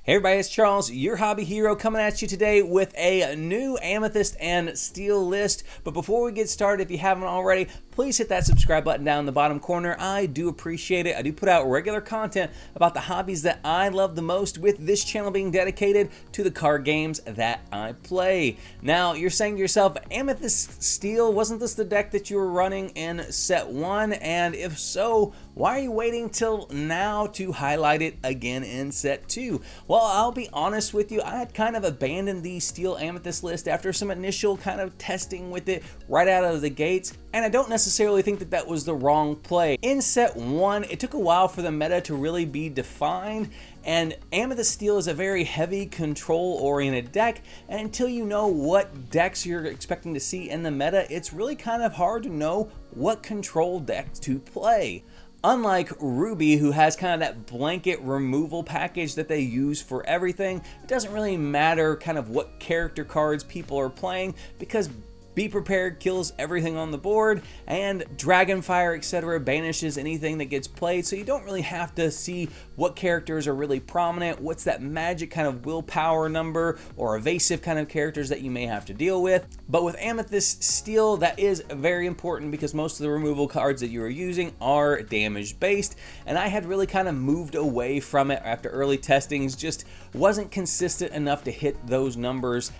Hey everybody, it's Charles, your hobby hero, coming at you today with a new Amethyst and Steel list. But before we get started, if you haven't already, please hit that subscribe button down in the bottom corner. I do appreciate it. I do put out regular content about the hobbies that I love the most, with this channel being dedicated to the card games that I play. Now, you're saying to yourself, Amethyst Steel, wasn't this the deck that you were running in set 1? And if so, why are you waiting till now to highlight it again in set 2? Well, I'll be honest with you, I had kind of abandoned the Steel Amethyst list after some initial kind of testing with it right out of the gates, and I don't necessarily think that that was the wrong play. In set 1, it took a while for the meta to really be defined, and Amethyst Steel is a very heavy control-oriented deck, and until you know what decks you're expecting to see in the meta, it's really kind of hard to know what control decks to play. Unlike Ruby, who has kind of that blanket removal package that they use for everything, it doesn't really matter kind of what character cards people are playing, because Be Prepared kills everything on the board, and Dragonfire, etc. banishes anything that gets played, so you don't really have to see what characters are really prominent, what's that magic kind of willpower number, or evasive kind of characters that you may have to deal with. But with Amethyst Steel, that is very important because most of the removal cards that you are using are damage based, and I had really kind of moved away from it after early testings, just wasn't consistent enough to hit those numbers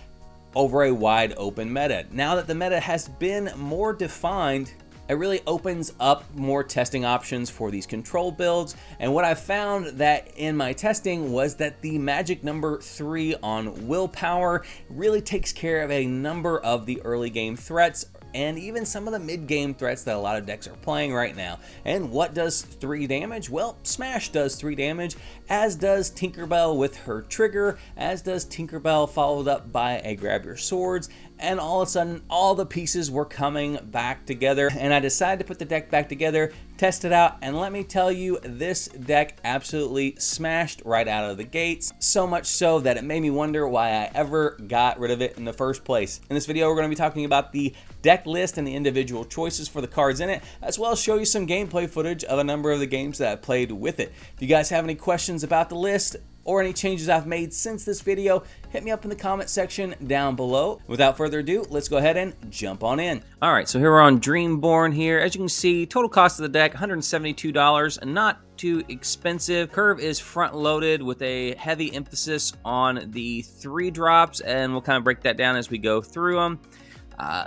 over a wide open meta. Now that the meta has been more defined, it really opens up more testing options for these control builds. And what I found that in my testing was that the magic number 3 on willpower really takes care of a number of the early game threats, and even some of the mid-game threats that a lot of decks are playing right now. And what does 3 damage? Well, Smash does 3 damage, as does Tinkerbell with her trigger, as does Tinkerbell followed up by a Grab Your Swords, and all of a sudden, all the pieces were coming back together, and I decided to put the deck back together, test it out, and let me tell you, this deck absolutely smashed right out of the gates, so much so that it made me wonder why I ever got rid of it in the first place. In this video, we're going to be talking about the deck list and the individual choices for the cards in it, as well as show you some gameplay footage of a number of the games that I played with it. If you guys have any questions about the list or any changes I've made since this video, hit me up in the comment section down below. Without further ado, let's go ahead and jump on in. All right, so here we're on Dreamborn here. As you can see, total cost of the deck, $172, not too expensive. Curve is front loaded with a heavy emphasis on the 3 drops, and we'll kind of break that down as we go through them.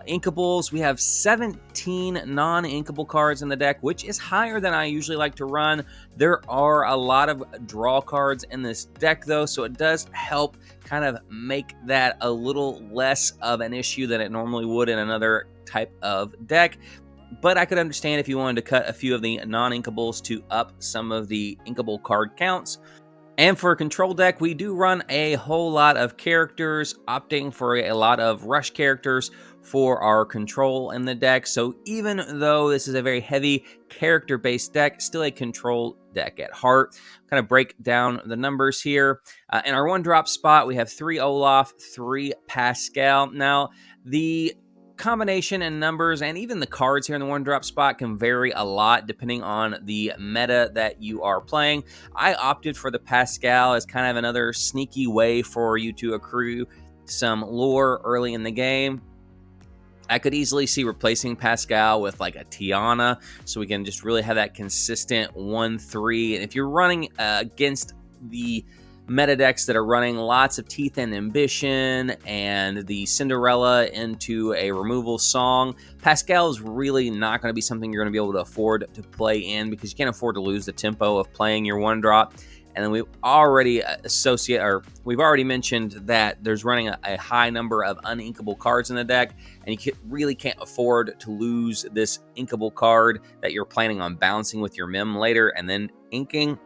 Inkables, we have 17 non-inkable cards in the deck, which is higher than I usually like to run. There are a lot of draw cards in this deck though, so it does help kind of make that a little less of an issue than it normally would in another type of deck. But I could understand if you wanted to cut a few of the non-inkables to up some of the inkable card counts. And for a control deck, we do run a whole lot of characters, opting for a lot of rush characters for our control in the deck. So even though this is a very heavy character-based deck, still a control deck at heart. Kind of break down the numbers here. In our 1-drop spot, we have 3 Olaf, 3 Pascal. Now, the combination and numbers and even the cards here in the 1-drop spot can vary a lot depending on the meta that you are playing. I opted for the Pascal as kind of another sneaky way for you to accrue some lore early in the game. I could easily see replacing Pascal with like a Tiana, so we can just really have that consistent 1-3. And if you're running against the meta decks that are running lots of Teeth and Ambition and the Cinderella into a removal song, Pascal is really not going to be something you're going to be able to afford to play in, because you can't afford to lose the tempo of playing your 1-drop. And then we've already mentioned that there's running a high number of uninkable cards in the deck, and you really can't afford to lose this inkable card that you're planning on bouncing with your Mem later and then inking.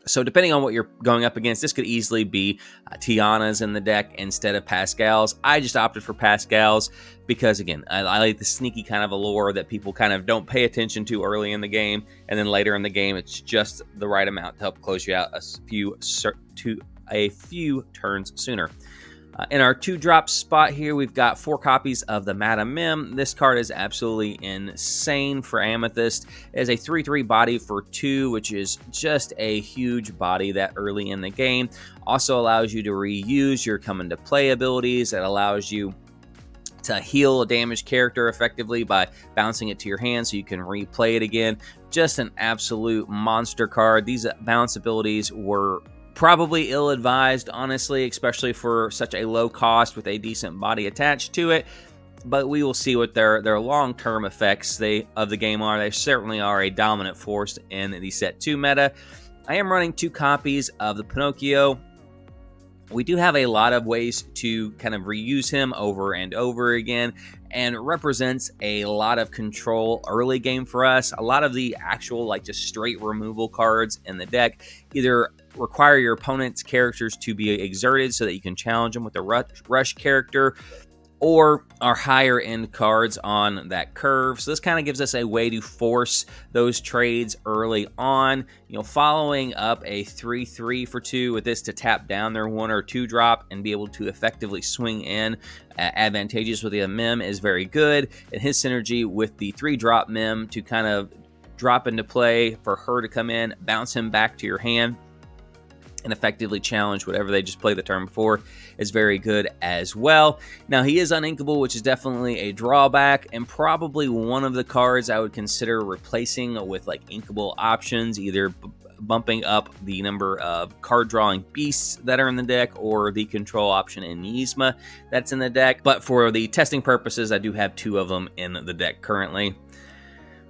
So depending on what you're going up against, this could easily be Tiana's in the deck instead of Pascal's. I just opted for Pascal's because, again, I like the sneaky kind of allure that people kind of don't pay attention to early in the game, and then later in the game, it's just the right amount to help close you out a few turns sooner. In our 2-drop spot here, we've got 4 copies of the Madam Mim. This card is absolutely insane for Amethyst. It has a 3/3 body for 2, which is just a huge body that early in the game. Also allows you to reuse your come into play abilities. It allows you to heal a damaged character effectively by bouncing it to your hand so you can replay it again. Just an absolute monster card. These bounce abilities were probably ill-advised, honestly, especially for such a low cost with a decent body attached to it. But we will see what their long-term effects of the game are. They certainly are a dominant force in the Set 2 meta. I am running 2 copies of the Pinocchio. We do have a lot of ways to kind of reuse him over and over again, and represents a lot of control early game for us. A lot of the actual, like, just straight removal cards in the deck either require your opponent's characters to be exerted so that you can challenge them with a rush character, or are higher end cards on that curve. So this kind of gives us a way to force those trades early on. You know, following up a 3/3 for 2 with this to tap down their 1 or 2 drop and be able to effectively swing in advantageous with the Mim is very good. And his synergy with the 3-drop Mim to kind of drop into play for her to come in, bounce him back to your hand, and effectively challenge whatever they just played the turn before is very good as well. Now, he is uninkable, which is definitely a drawback, and probably one of the cards I would consider replacing with like inkable options, either bumping up the number of card drawing beasts that are in the deck or the control option in Yzma that's in the deck. But for the testing purposes, I do have 2 of them in the deck currently.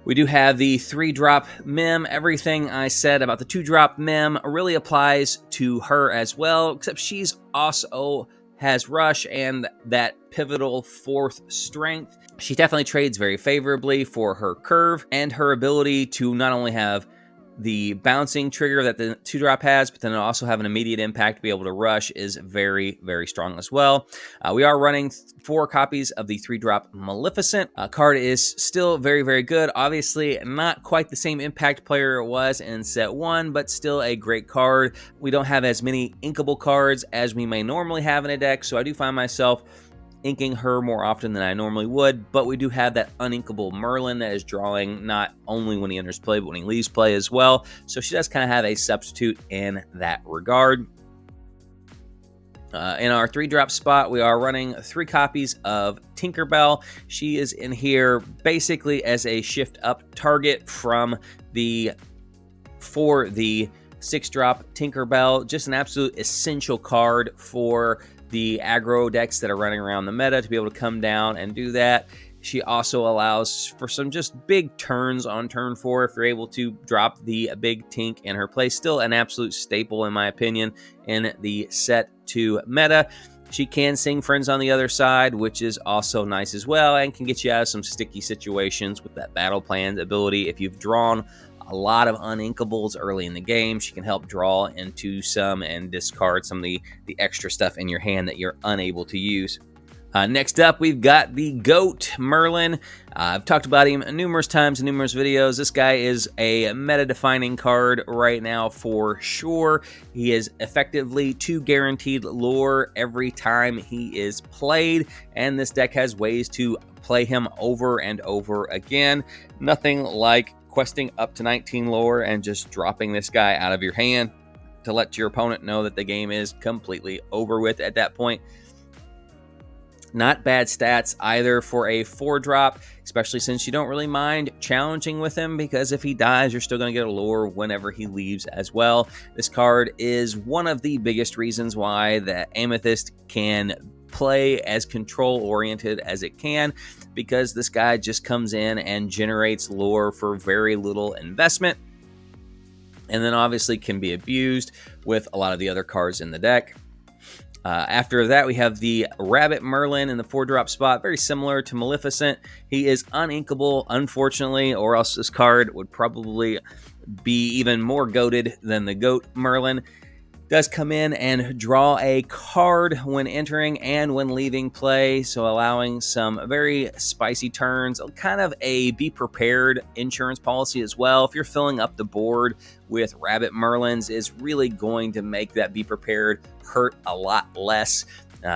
We do have the 3-drop Mim. Everything I said about the 2-drop Mim really applies to her as well, except she's also has rush and that pivotal 4th strength. She definitely trades very favorably for her curve and her ability to not only have the bouncing trigger that the 2-drop has, but then also have an immediate impact to be able to rush is very, very strong as well. We are running 4 copies of the 3-drop Maleficent. Card is still very, very good. Obviously, not quite the same impact player it was in Set 1, but still a great card. We don't have as many inkable cards as we may normally have in a deck, so I do find myself inking her more often than I normally would, but we do have that uninkable Merlin that is drawing not only when he enters play, but when he leaves play as well. So she does kind of have a substitute in that regard. In our 3-drop spot, we are running 3 copies of Tinkerbell. She is in here basically as a shift up target for the 6-drop Tinkerbell. Just an absolute essential card for the aggro decks that are running around the meta to be able to come down and do that. She also allows for some just big turns on turn 4 if you're able to drop the big Tink in her place. Still an absolute staple, in my opinion, in the Set 2 meta. She can sing Friends on the Other Side, which is also nice as well, and can get you out of some sticky situations with that Battle Plan ability. If you've drawn a lot of uninkables early in the game, she can help draw into some and discard some of the extra stuff in your hand that you're unable to use. Next up, we've got the GOAT Merlin. I've talked about him numerous times in numerous videos. This guy is a meta-defining card right now for sure. He is effectively 2 guaranteed lore every time he is played, and this deck has ways to play him over and over again. Nothing like questing up to 19 lore and just dropping this guy out of your hand to let your opponent know that the game is completely over with at that point. Not bad stats either for a 4-drop, especially since you don't really mind challenging with him, because if he dies, you're still going to get a lore whenever he leaves as well. This card is one of the biggest reasons why the Amethyst can play as control-oriented as it can, because this guy just comes in and generates lore for very little investment, and then obviously can be abused with a lot of the other cards in the deck. After that, we have the Rabbit Merlin in the 4-drop spot, very similar to Maleficent. He is uninkable, unfortunately, or else this card would probably be even more goated than the GOAT Merlin. Does come in and draw a card when entering and when leaving play, so allowing some very spicy turns, kind of a be prepared insurance policy as well. If you're filling up the board with Rabbit Merlins, is really going to make that be prepared hurt a lot less.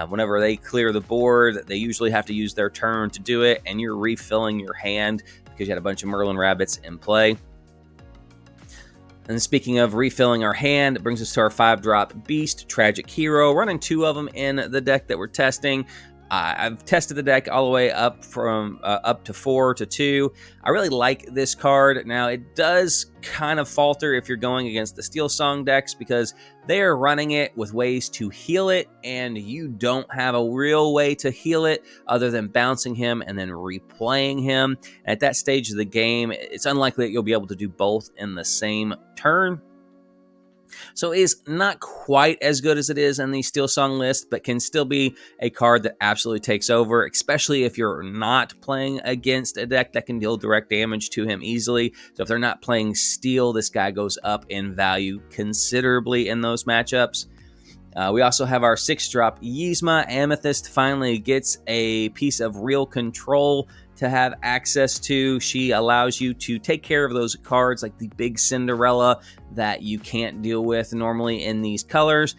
Whenever they clear the board, they usually have to use their turn to do it, and you're refilling your hand because you had a bunch of Merlin Rabbits in play. And speaking of refilling our hand, it brings us to our 5-drop Beast, Tragic Hero, running 2 of them in the deck that we're testing. I've tested the deck all the way up from up to 4 to 2. I really like this card. Now, it does kind of falter if you're going against the Steel Song decks because they are running it with ways to heal it, and you don't have a real way to heal it other than bouncing him and then replaying him. At that stage of the game, it's unlikely that you'll be able to do both in the same turn. So it is not quite as good as it is in the Steel Song list, but can still be a card that absolutely takes over, especially if you're not playing against a deck that can deal direct damage to him easily. So if they're not playing Steel, this guy goes up in value considerably in those matchups. We also have our 6-drop Yzma. Amethyst finally gets a piece of real control to have access to. She allows you to take care of those cards like the big Cinderella that you can't deal with normally in these colors,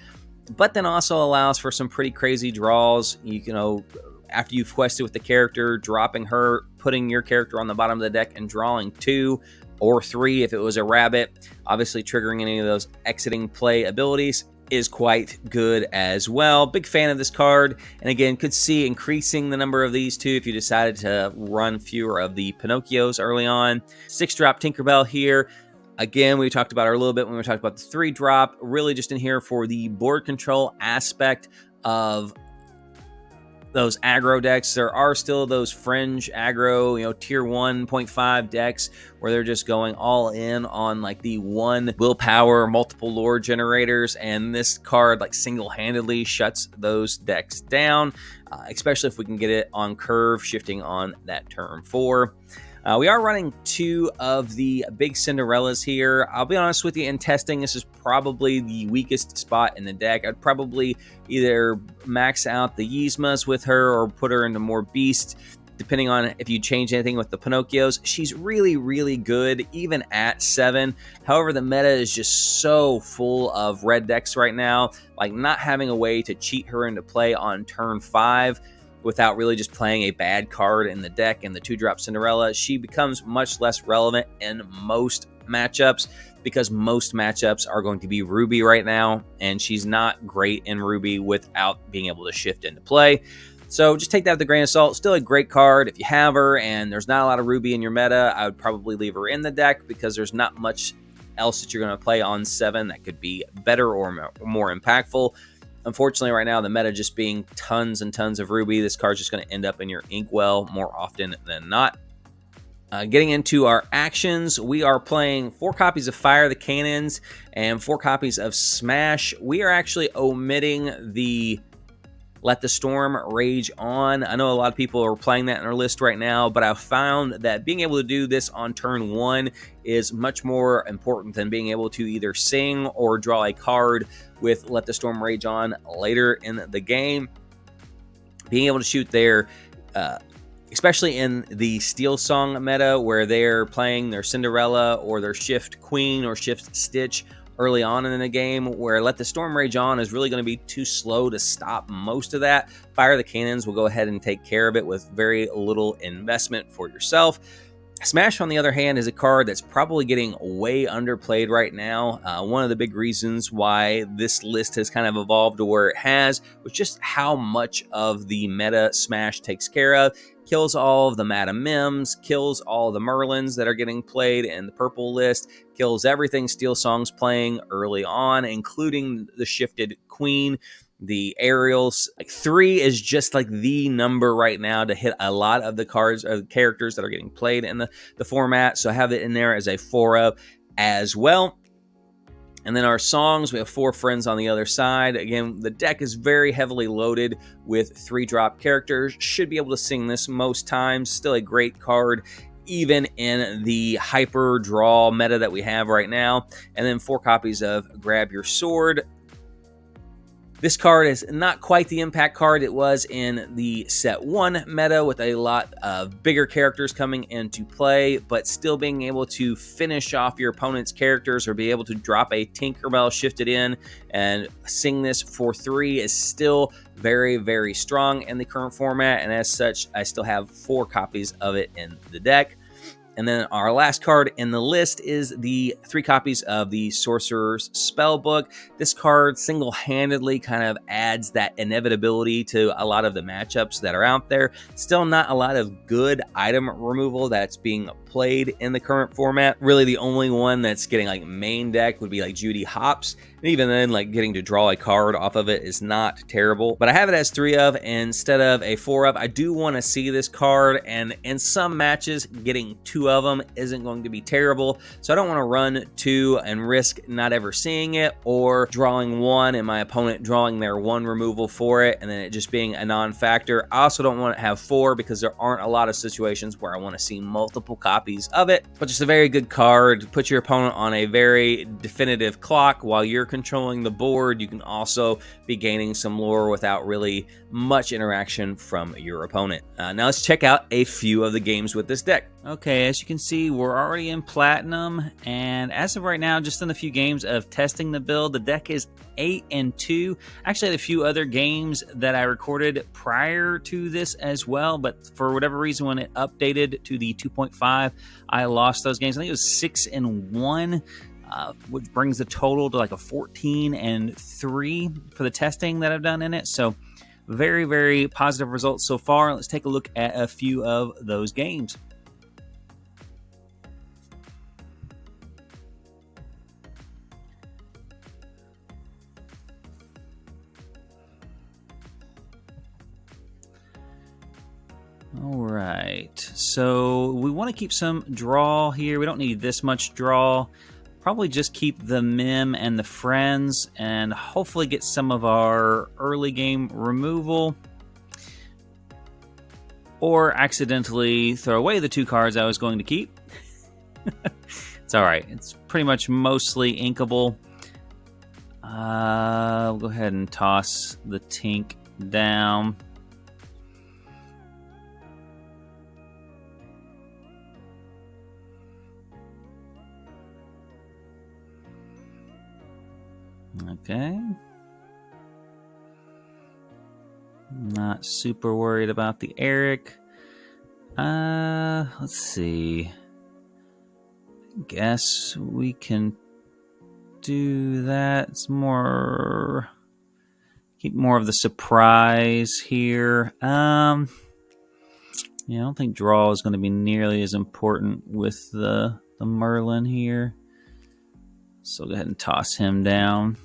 but then also allows for some pretty crazy draws. You know, after you've quested with the character, dropping her, putting your character on the bottom of the deck and drawing 2 or 3 if it was a rabbit, obviously triggering any of those exiting play abilities is quite good as well. Big fan of this card, and again, could see increasing the number of these two if you decided to run fewer of the Pinocchios early on. 6-drop Tinkerbell here. Again, we talked about her a little bit when we talked about the 3-drop, really just in here for the board control aspect of those aggro decks. There are still those fringe aggro, tier 1.5 decks where they're just going all in on like the 1 willpower, multiple lore generators, and this card like single-handedly shuts those decks down, especially if we can get it on curve, shifting on that turn 4. We are running 2 of the big Cinderellas here. I'll be honest with you, in testing, this is probably the weakest spot in the deck. I'd probably either max out the Yzmas with her or put her into more Beast, depending on if you change anything with the Pinocchios. She's really, really good, even at 7. However, the meta is just so full of red decks right now, like not having a way to cheat her into play on turn 5 without really just playing a bad card in the deck and the 2-drop Cinderella, she becomes much less relevant in most matchups because most matchups are going to be Ruby right now, and she's not great in Ruby without being able to shift into play. So just take that with a grain of salt. Still a great card. If you have her and there's not a lot of Ruby in your meta, I would probably leave her in the deck because there's not much else that you're going to play on 7 that could be better or more impactful. Unfortunately, right now, the meta just being tons and tons of Ruby, this card's just going to end up in your Inkwell more often than not. Getting into our actions, we are playing 4 copies of Fire the Cannons and 4 copies of Smash. We are actually omitting the Let the Storm Rage On. I know a lot of people are playing that in our list right now, but I found that being able to do this on turn 1 is much more important than being able to either sing or draw a card with Let the Storm Rage On later in the game. Being able to shoot there, especially in the Steel Song meta where they're playing their Cinderella or their Shift Queen or Shift Stitch early on in the game, where Let the Storm Rage On is really going to be too slow to stop most of that. Fire the Cannons will go ahead and take care of it with very little investment for yourself. Smash, on the other hand, is a card that's probably getting way underplayed right now. One of the big reasons why this list has kind of evolved to where it has was just how much of the meta Smash takes care of. Kills all of the Madam Mims, kills all the Merlins that are getting played in the purple list, kills everything Steel Song's playing early on, including the Shifted Queen, the Aerials. Like 3 is just like the number right now to hit a lot of the cards or characters that are getting played in the format. So I have it in there as a 4-up as well. And then our songs, we have 4 friends on the other side. Again, the deck is very heavily loaded with 3-drop characters. Should be able to sing this most times. Still a great card, even in the hyper draw meta that we have right now. And then 4 copies of Grab Your Sword. This card is not quite the impact card it was in the set 1 meta, with a lot of bigger characters coming into play, but still being able to finish off your opponent's characters or be able to drop a Tinkerbell shifted in and sing this for 3 is still very, very strong in the current format, and as such, I still have 4 copies of it in the deck. And then our last card in the list is the 3 copies of the Sorcerer's Spellbook. This card single-handedly kind of adds that inevitability to a lot of the matchups that are out there. Still not a lot of good item removal that's being played in the current format. Really, the only one that's getting like main deck would be like Judy Hopps. And even then, like getting to draw a card off of it is not terrible. But I have it as 3 of instead of a 4 of. I do want to see this card, and in some matches, getting 2 of them isn't going to be terrible. So I don't want to run 2 and risk not ever seeing it, or drawing 1 and my opponent drawing their 1 removal for it and then it just being a non-factor. I also don't want to have 4 because there aren't a lot of situations where I want to see multiple copies of it. But just a very good card. Put your opponent on a very definitive clock while you're controlling the board. You can also be gaining some lore without really much interaction from your opponent. Now let's check out a few of the games with this deck. Okay, as you can see, we're already in Platinum, and as of right now, just in a few games of testing the build, the deck is 8-2. Actually, I had a few other games that I recorded prior to this as well, but for whatever reason, when it updated to the 2.5, I lost those games. I think it was 6-1. Which brings the total to like a 14-3 for the testing that I've done in it. So very, very positive results so far. Let's take a look at a few of those games. All right, so we want to keep some draw here. We don't need this much draw. Probably just keep the Mim and the Friends and hopefully get some of our early game removal. Or accidentally throw away the 2 cards I was going to keep. It's all right. It's pretty much mostly inkable. We'll go ahead and toss the Tink down. Okay. Not super worried about the Eric. Let's see. I guess we can do that. It's more... keep more of the surprise here. Yeah, I don't think draw is going to be nearly as important with the Merlin here. So go ahead and toss him down.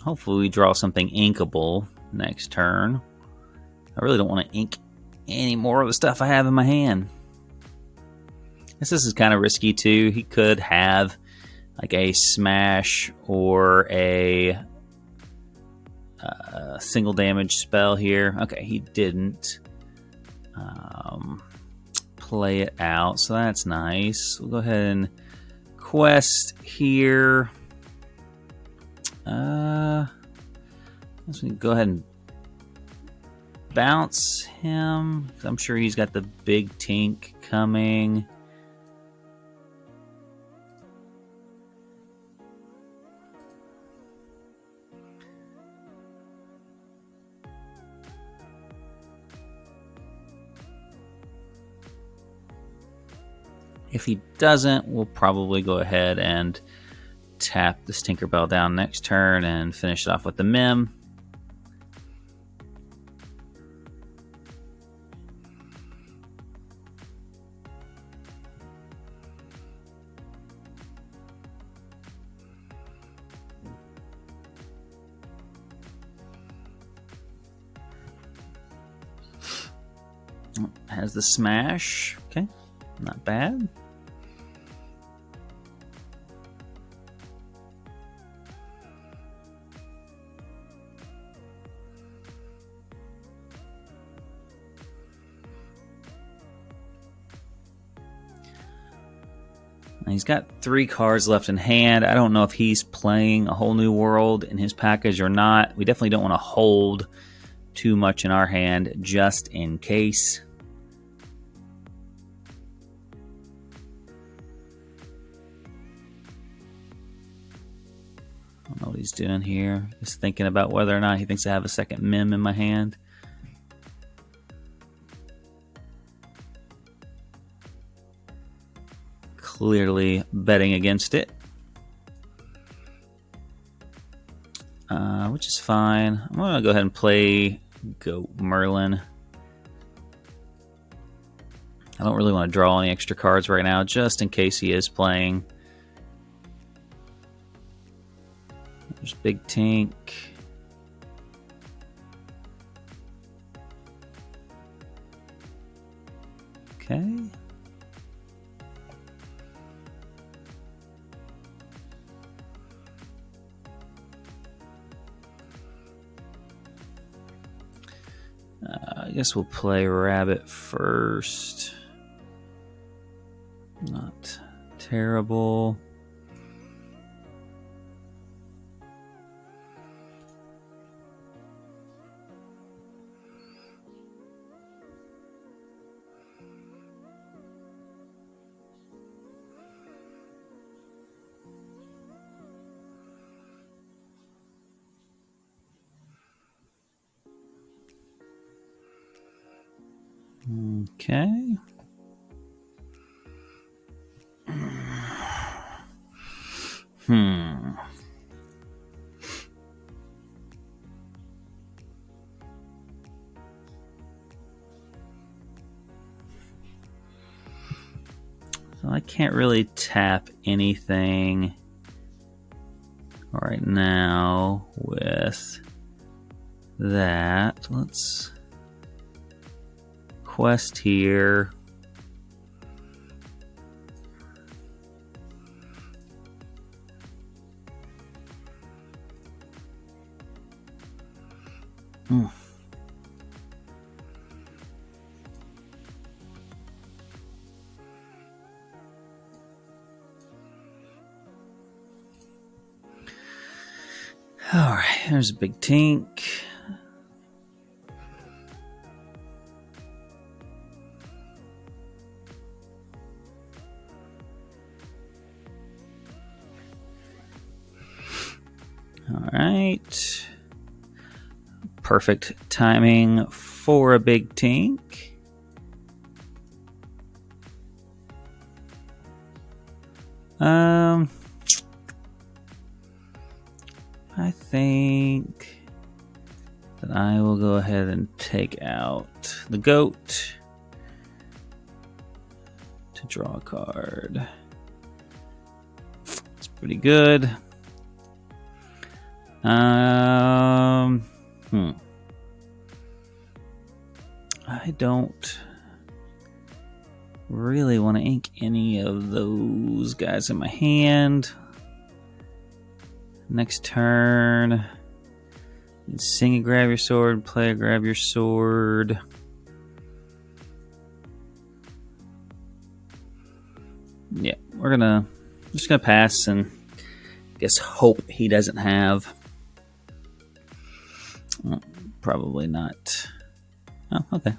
Hopefully we draw something inkable next turn. I really don't want to ink any more of the stuff I have in my hand. This is kind of risky too. He could have like a smash or a single damage spell here. Okay, he didn't play it out, so that's nice. We'll go ahead and quest here. Let's go ahead and bounce him. I'm sure he's got the big Tink coming. If he doesn't, we'll probably go ahead and tap this Tinkerbell down next turn and finish it off with the Mim. Has the smash. Okay, not bad. He's got 3 cards left in hand. I don't know if he's playing a whole new world in his package or not. We definitely don't want to hold too much in our hand just in case. I don't know what he's doing here. Just thinking about whether or not he thinks I have a second Mim in my hand. Clearly betting against it. Which is fine. I'm going to go ahead and play Goat Merlin. I don't really want to draw any extra cards right now, just in case he is playing. There's Big Tink. Okay. I guess we'll play Rabbit first. Not terrible. Okay. So I can't really tap anything right now with that. Let's quest here. All right, there's a Big Tink. All right. Perfect timing for a Big Tink. I think that I will go ahead and take out the goat to draw a card. It's pretty good. I don't really want to ink any of those guys in my hand. Next turn, sing a grab your sword, play a grab your sword. Yeah, just gonna pass and guess hope he doesn't have. Well, probably not. Oh, okay.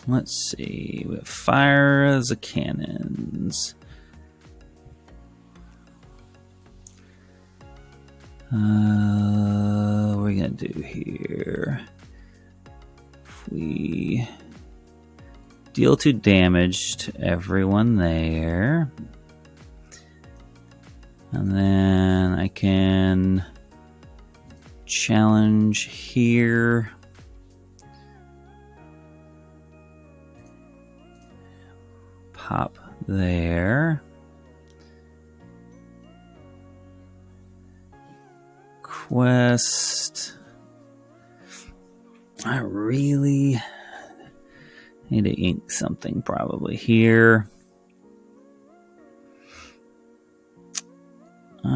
Let's see. We have fire as a cannons. What are we gonna do here? If we deal 2 damage to everyone there, and then I can challenge here. Pop there. Quest. I really need to ink something probably here.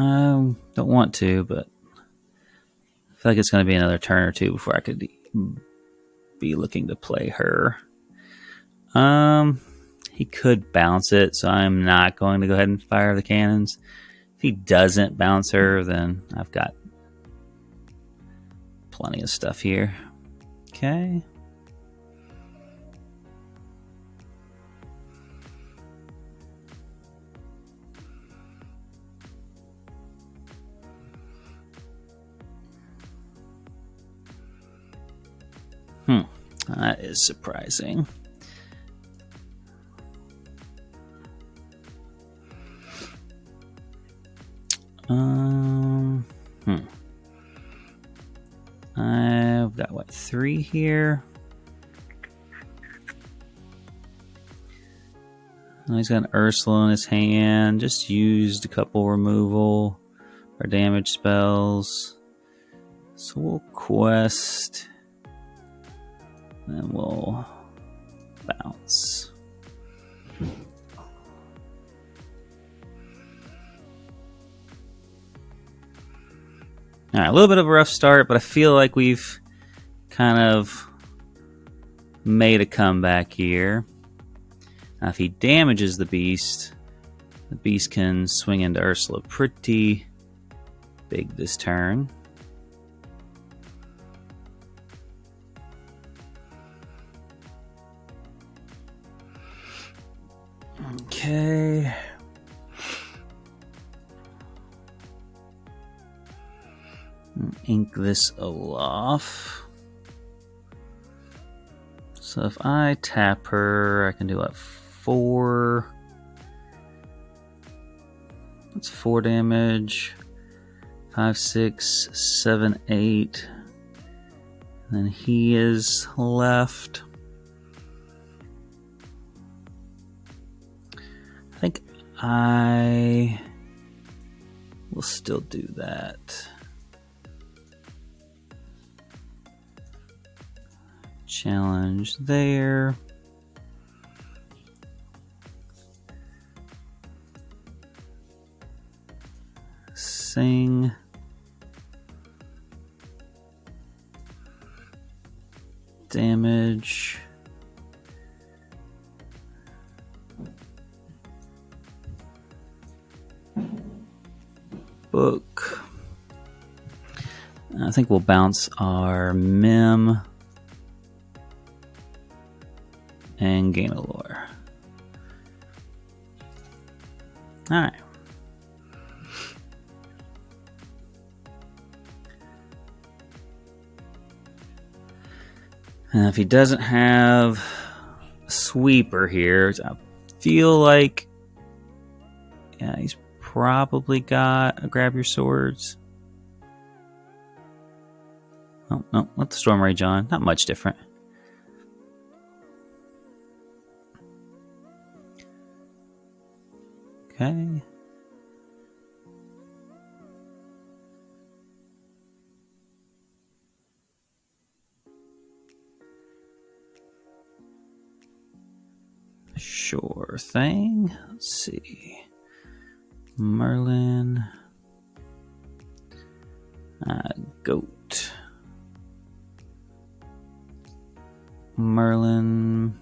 I don't want to, but I feel like it's going to be another turn or two before I could be looking to play her. He could bounce it, so I'm not going to go ahead and fire the cannons. If he doesn't bounce her, then I've got plenty of stuff here. Okay. That is surprising. I've got, what, 3 here? Oh, he's got an Ursula in his hand. Just used a couple removal or damage spells. So we'll quest. And we'll bounce. All right, a little bit of a rough start, but I feel like we've kind of made a comeback here. Now, if he damages the beast can swing into Ursula pretty big this turn. Okay. Ink this Olaf. So if I tap her, I can do what, 4? That's 4 damage. 5, 6, 7, 8. And then he is left. I think I will still do that. Challenge there. Sing. Damage. Book. I think we'll bounce our Mem and gain a lore. Alright. And if he doesn't have a sweeper here, I feel like, yeah, he's probably got a grab your swords. Oh, no, let the Storm Rage on. Not much different. Okay. Sure thing. Let's see. Merlin. Goat. Merlin.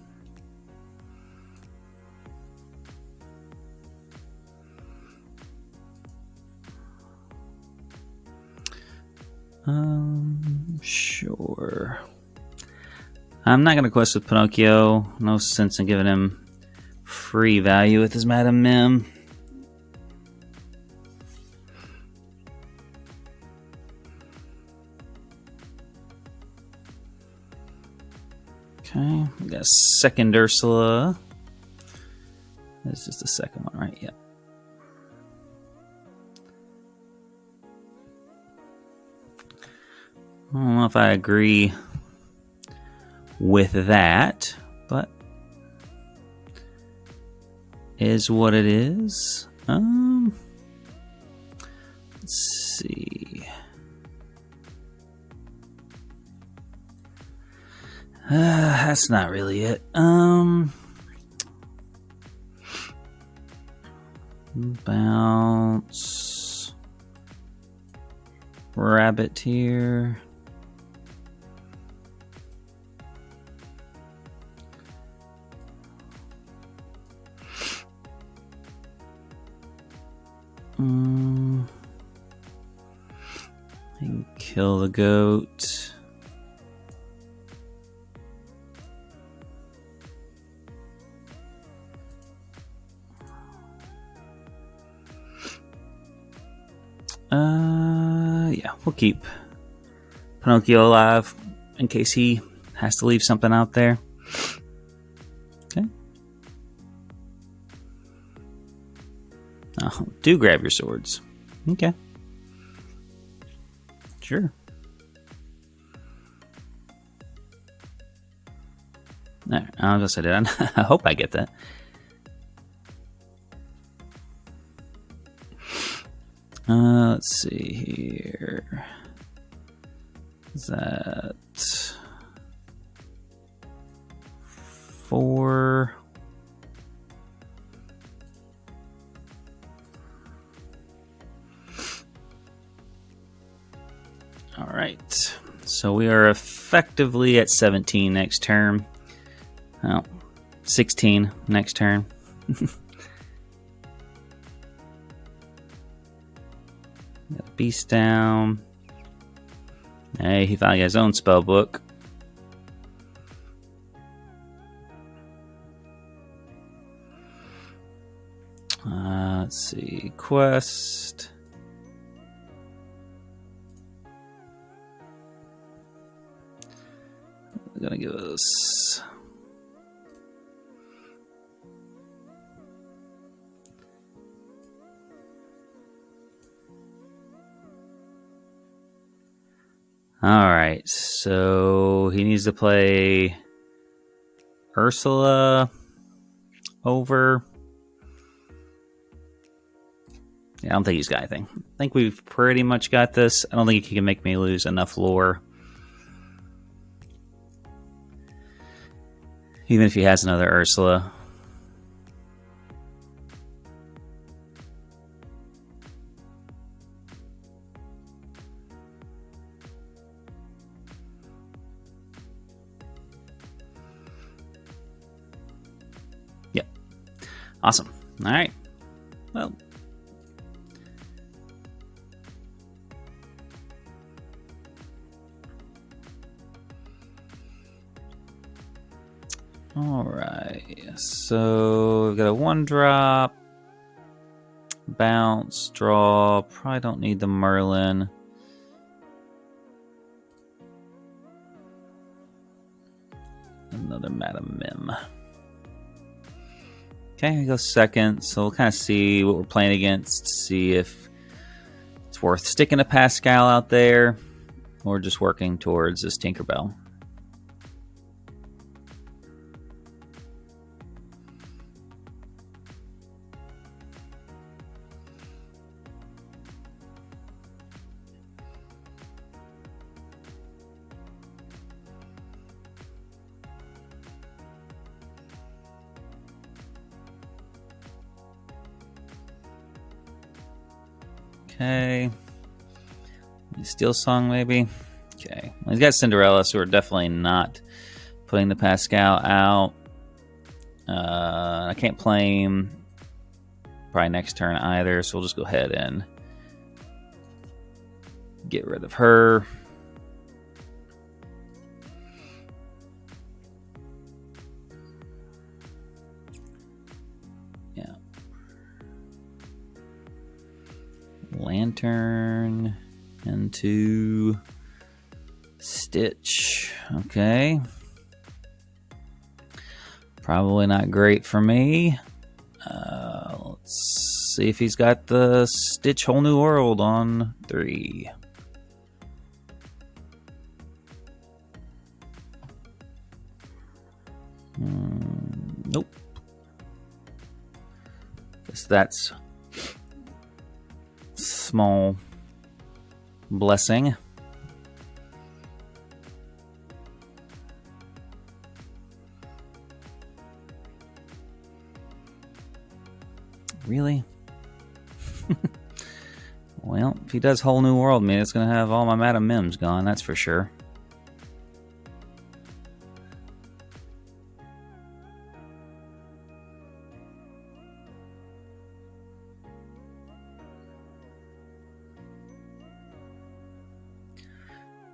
Sure. I'm not going to quest with Pinocchio. No sense in giving him free value with his Madam Mim. Okay, we got a second Ursula. This is the second one, right? Yep. I don't know if I agree with that, but is what it is. Let's see. That's not really it. Bounce. rabbit here. I can kill the goat. Yeah, we'll keep Pinocchio alive in case he has to leave something out there. Okay. Oh, do grab your swords. Okay. Sure. No, I was gonna say, I hope I get that. Let's see here. Is that 4? All right. So we are effectively at 17 next turn. Oh, 16 next turn. Got a beast down. Hey, he finally got his own spell book. Let's see. Quest. They're gonna give us. Alright, so he needs to play Ursula over. Yeah, I don't think he's got anything. I think we've pretty much got this. I don't think he can make me lose enough lore. Even if he has another Ursula. Yep. Awesome. All right. Well. Alright, so we've got a 1-drop, bounce, draw, probably don't need the Merlin. Another Madam Mim. Okay, I go second, so we'll kind of see what we're playing against, see if it's worth sticking a Pascal out there, or just working towards this Tinkerbell. Okay. Steel Song, maybe? Okay. Well, he's got Cinderella, so we're definitely not putting the Pascal out. I can't play him probably next turn either, so we'll just go ahead and get rid of her. Yeah. Lantern into Stitch. Okay. Probably not great for me. Let's see if he's got the Stitch Whole New World on 3. Nope. Guess that's small blessing. Really? Well, if he does Whole New World me, it's going to have all my Madam Mims gone, that's for sure.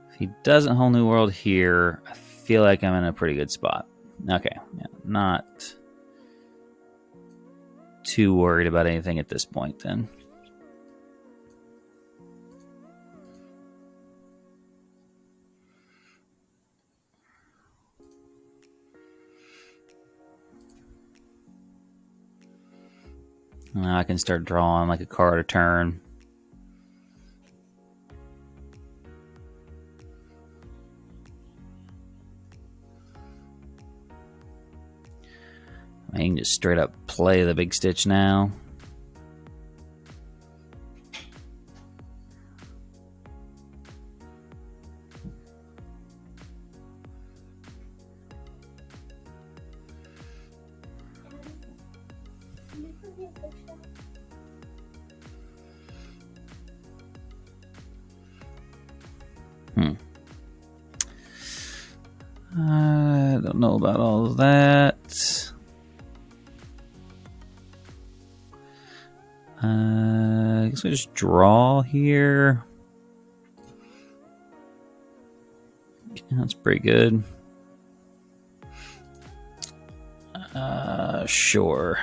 If he doesn't Whole New World here, I feel like I'm in a pretty good spot. Okay, yeah, not too worried about anything at this point then. Now I can start drawing like a card a turn. I can just straight up play the Big Stitch now. I don't know about all of that. I guess we just draw here. Okay, that's pretty good. Sure.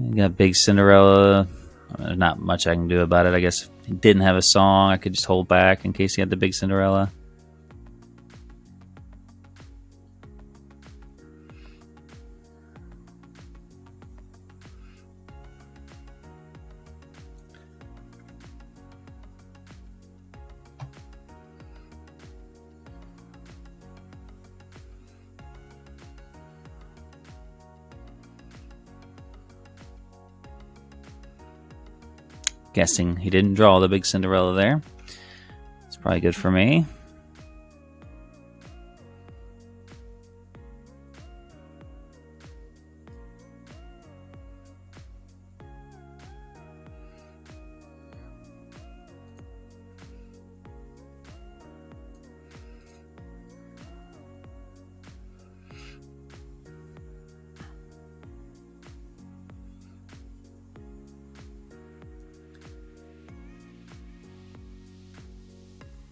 I got Big Cinderella. There's not much I can do about it. I guess if he didn't have a song, I could just hold back in case he had the Big Cinderella. Guessing he didn't draw the Big Cinderella there. It's probably good for me.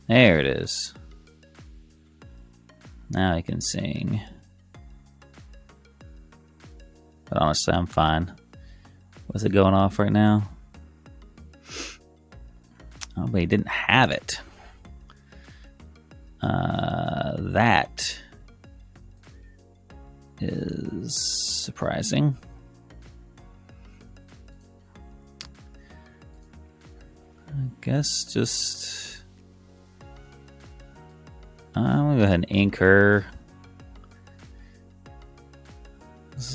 There it is. Now I can sing. But honestly, I'm fine. What's it going off right now? Oh, but he didn't have it. That is surprising. I guess just... I'm going to go ahead and ink her.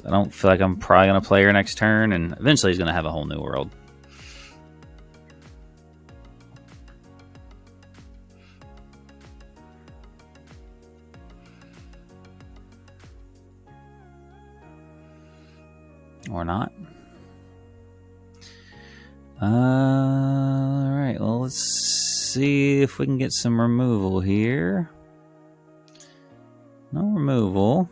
I don't feel like I'm probably going to play her next turn, and eventually he's going to have a Whole New World. Or not. Alright, well, let's see if we can get some removal here. No removal.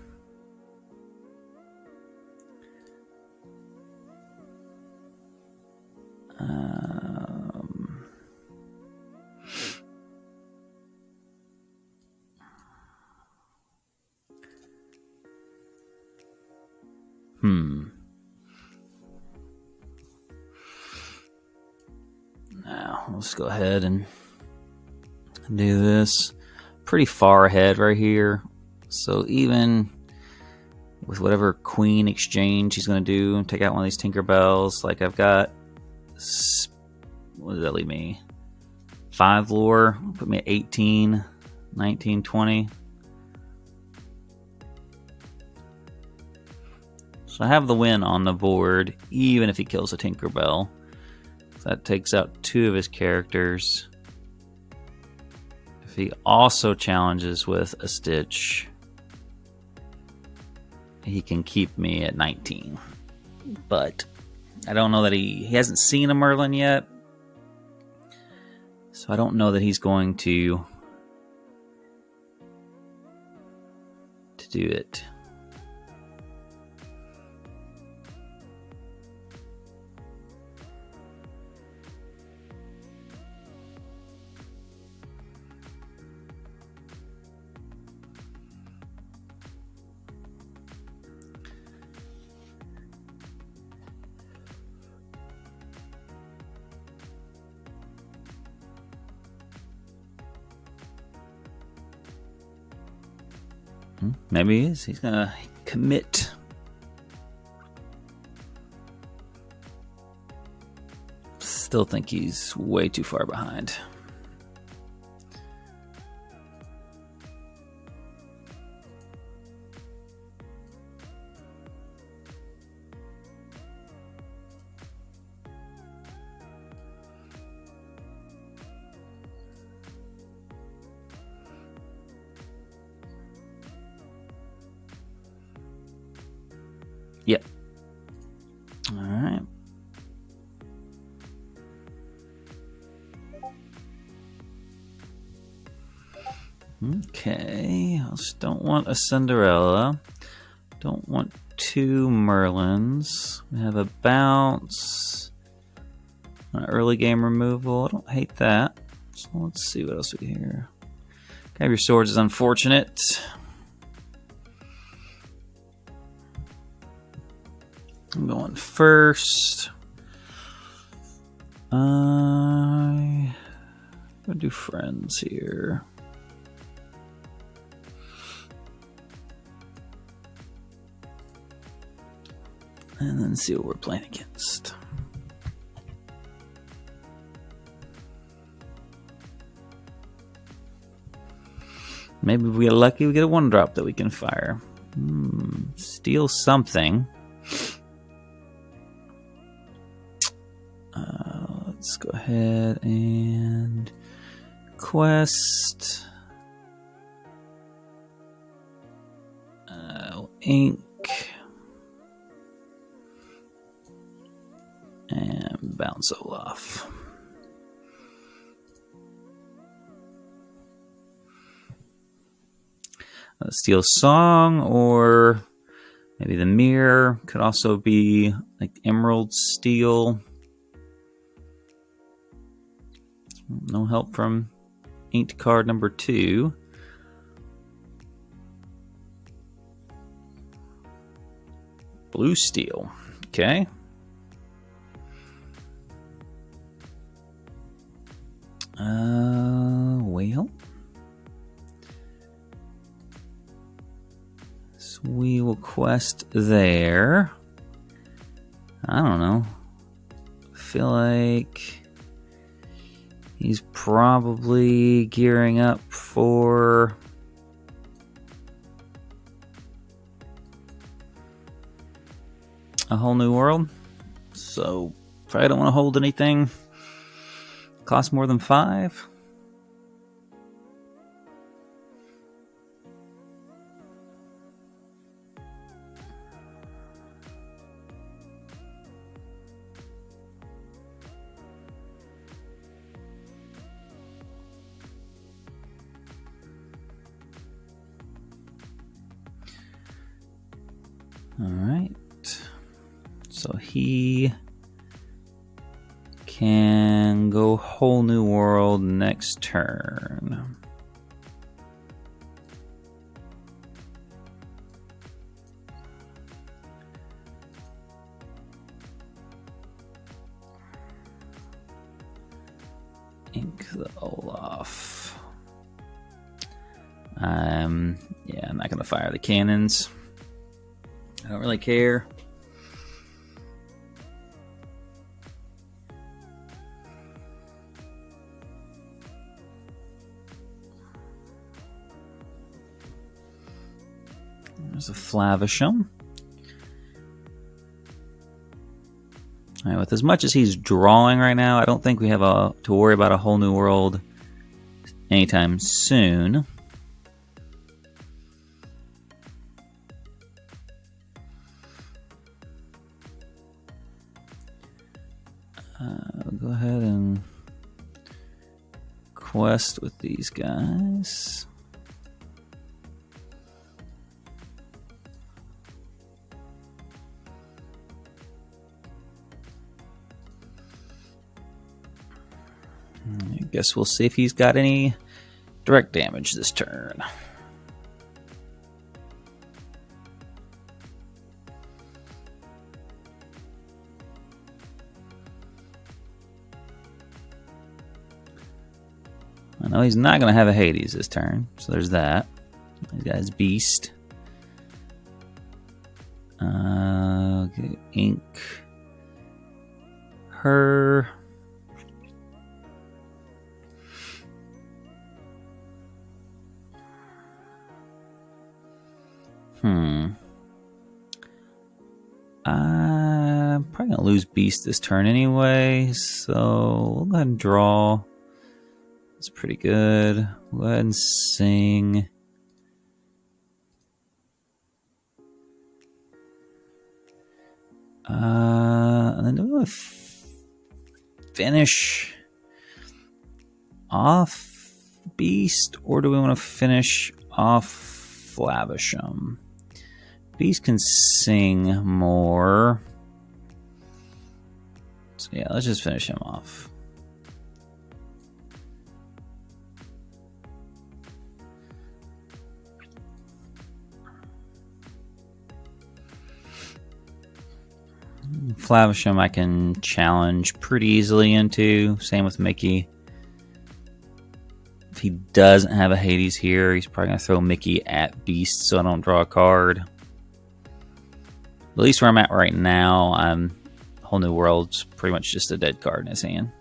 Now, let's go ahead and do this. Pretty far ahead right here. So even with whatever queen exchange he's going to do, take out one of these Tinkerbells. Like I've got, what does that leave me? 5 lore, put me at 18, 19, 20. So I have the win on the board, even if he kills a Tinkerbell. So that takes out 2 of his characters. If he also challenges with a Stitch, he can keep me at 19. But I don't know that he hasn't seen a Merlin yet. So I don't know that he's going to do it. Maybe he is. He's gonna commit. Still think he's way too far behind. Yep. All right. Okay. I just don't want a Cinderella. Don't want 2 Merlins. We have a bounce. An early game removal. I don't hate that. So let's see what else we get here. Grab your swords is unfortunate. I'm going first. I'm gonna do friends here. And then see what we're playing against. Maybe if we get lucky, we get a 1-drop that we can fire. Steal something. Let's go ahead and quest. Ink. And bounce Olaf. Steal song, or maybe the mirror could also be like emerald steel. No help from inked card number 2. Blue steel. Okay. Well. So we will quest there. I don't know. I feel like he's probably gearing up for a whole new world. So if I don't want to hold anything, cost more than 5. All right. So he can go whole new world next turn. Ink the Olaf. Yeah, I'm not gonna fire the cannons. I don't really care. There's a Flavisham. All right, with as much as he's drawing right now, I don't think we have to worry about a whole new world anytime soon. Go ahead and quest with these guys. I guess we'll see if he's got any direct damage this turn. I know he's not going to have a Hades this turn, so there's that. This guy's Beast. Okay, Ink. Her. I'm probably going to lose Beast this turn anyway, so we'll go ahead and draw. It's pretty good. We'll go ahead and sing. And then do we want to finish off Beast, or do we want to finish off Flavisham? Beast can sing more. So yeah, let's just finish him off. Flavisham I can challenge pretty easily into. Same with Mickey. If he doesn't have a Hades here, he's probably going to throw Mickey at Beast so I don't draw a card. At least where I'm at right now, Whole New World's pretty much just a dead card in his hand.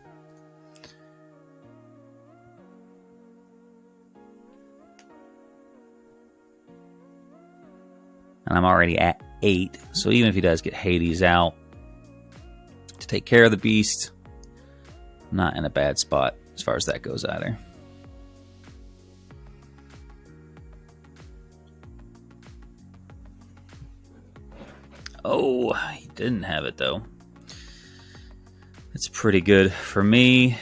And I'm already at 8, so even if he does get Hades out to take care of the Beast, I'm not in a bad spot as far as that goes either. Oh, he didn't have it though. It's pretty good for me.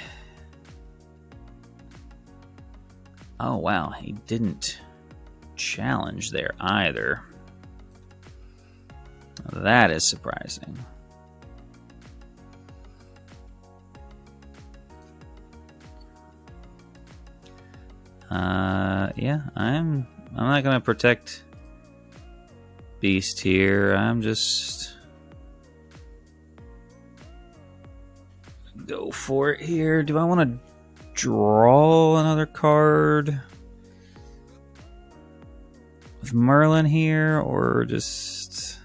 Oh wow, he didn't challenge there either. That is surprising. Yeah, I'm not gonna protect Beast here. I'm just go for it here. Do I want to draw another card with Merlin here, or just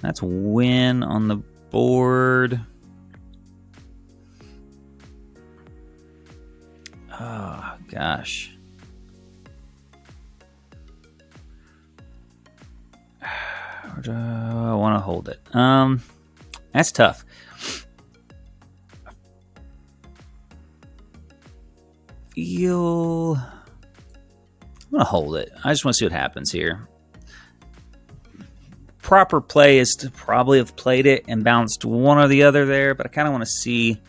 that's win on the board? Oh gosh. Or do I want to hold it? That's tough. I'm gonna hold it. I just want to see what happens here. Proper play is to probably have played it and bounced one or the other there, but I kind of want to see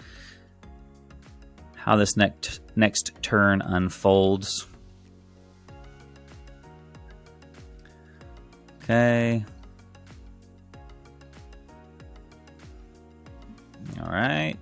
how this next turn unfolds. Okay. All right.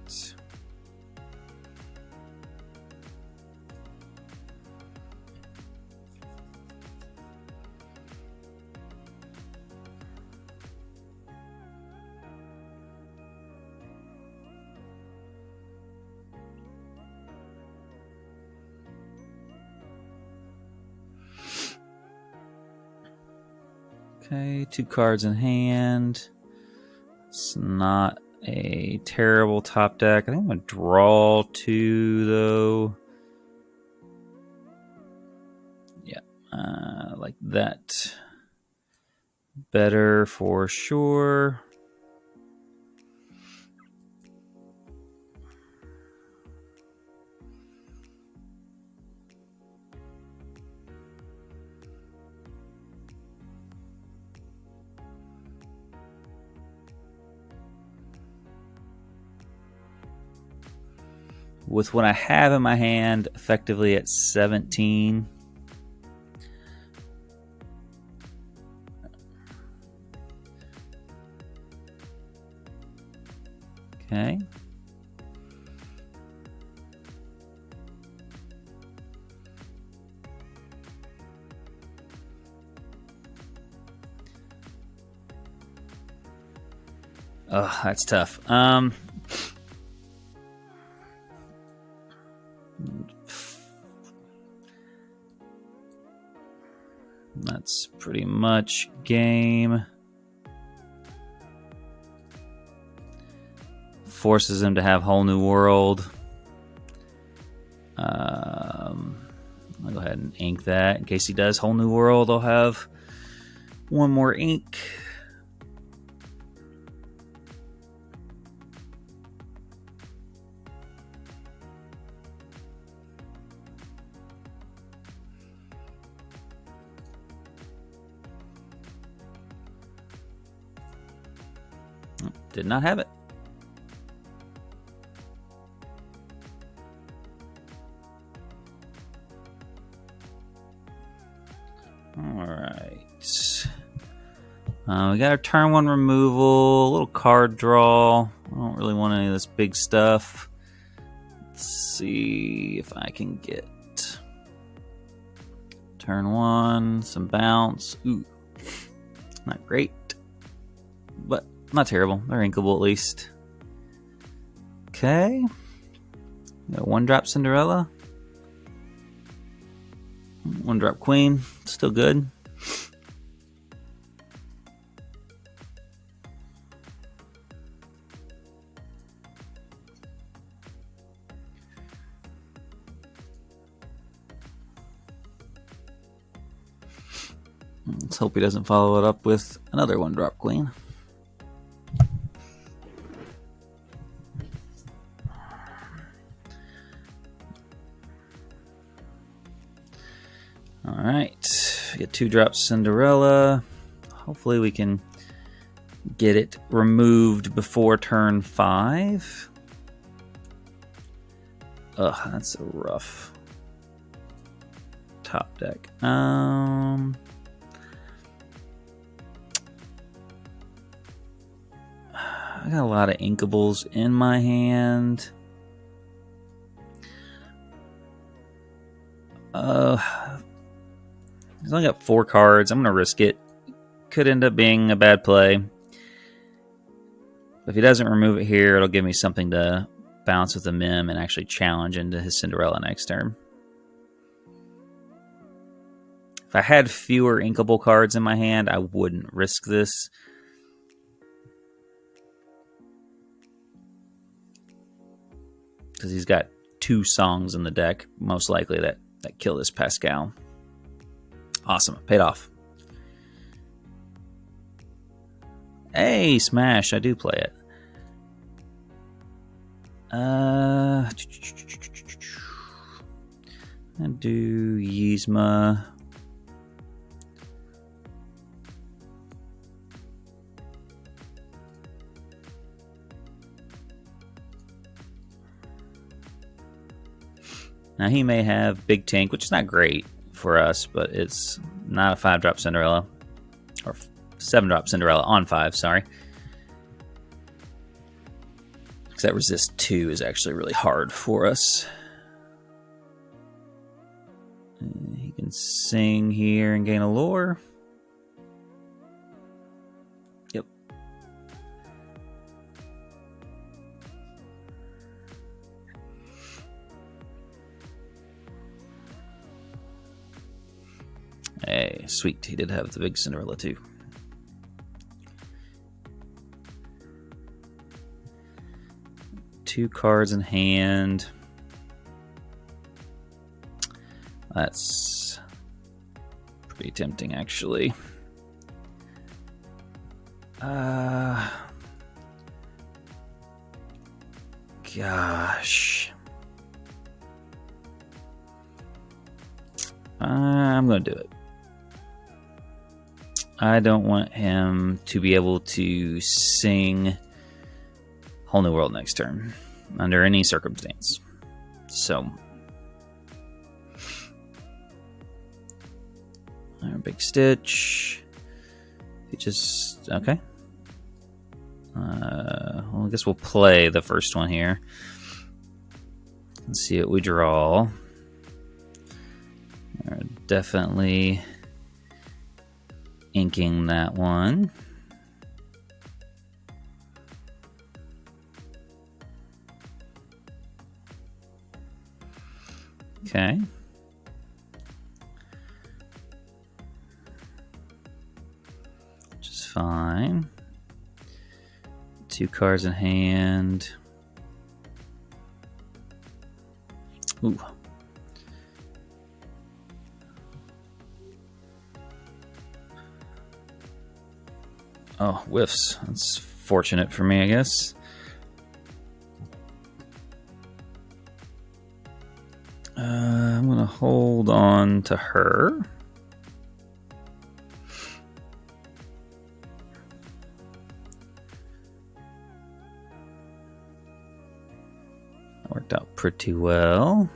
Okay, 2 cards in hand. It's not a terrible top deck. I think I'm going to draw 2, though. Yeah, like that. Better for sure. with what I have in my hand, effectively at 17. Okay. Oh, that's tough. That's pretty much game. Forces him to have whole new world. I'll go ahead and ink that. In case he does whole new world, I'll have one more ink. Did not have it. Alright. We got our turn 1 removal, a little card draw. I don't really want any of this big stuff. Let's see if I can get turn 1, some bounce. Ooh, not great, but not terrible. They're inkable at least. Okay. Got 1-drop Cinderella. 1-drop Queen. Still good. Let's hope he doesn't follow it up with another 1-drop Queen. Alright, get 2-drop Cinderella. Hopefully we can get it removed before turn 5. Ugh, that's a rough top deck. I got a lot of inkables in my hand. He's only got 4 cards. I'm going to risk it. Could end up being a bad play. If he doesn't remove it here, it'll give me something to bounce with a Mim and actually challenge into his Cinderella next turn. If I had fewer inkable cards in my hand, I wouldn't risk this. Because he's got 2 songs in the deck, most likely, that kill this Pascal. Awesome. Paid off. Hey, Smash. I do play it. I do Yzma. Now he may have Big Tank, which is not great for us, but it's not a 5-drop Cinderella. Or 7-drop Cinderella on 5, sorry. Because that resist 2 is actually really hard for us. He can sing here and gain a lore. Yep. Hey, sweet. He did have the big Cinderella too. Two cards in hand. That's pretty tempting, actually. Gosh. I'm going to do it. I don't want him to be able to sing Whole New World next turn, under any circumstance. So, our big stitch. He just okay. Well, I guess we'll play the first one here. Let's see what we draw. Definitely inking that one. Okay. Which is fine. 2 cards in hand. Ooh. Oh, whiffs. That's fortunate for me, I guess. I'm going to hold on to her. That worked out pretty well.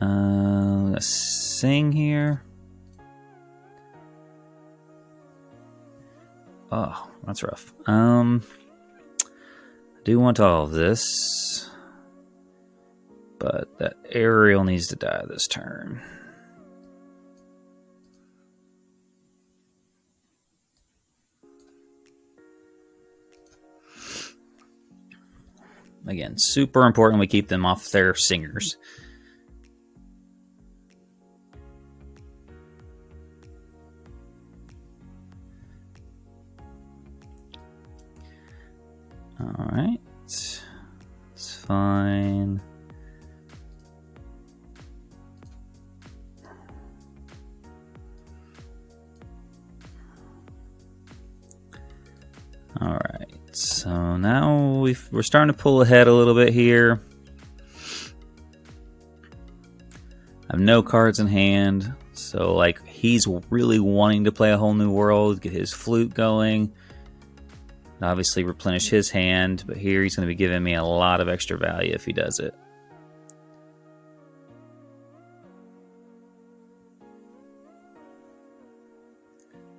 Let's sing here. Oh, that's rough. I do want all of this, but that aerial needs to die this turn. Again, super important we keep them off their singers. All right, it's fine. All right, so now we're starting to pull ahead a little bit here. I have no cards in hand, so like he's really wanting to play a whole new world, get his flute going. Obviously replenish his hand, but here he's going to be giving me a lot of extra value if he does it.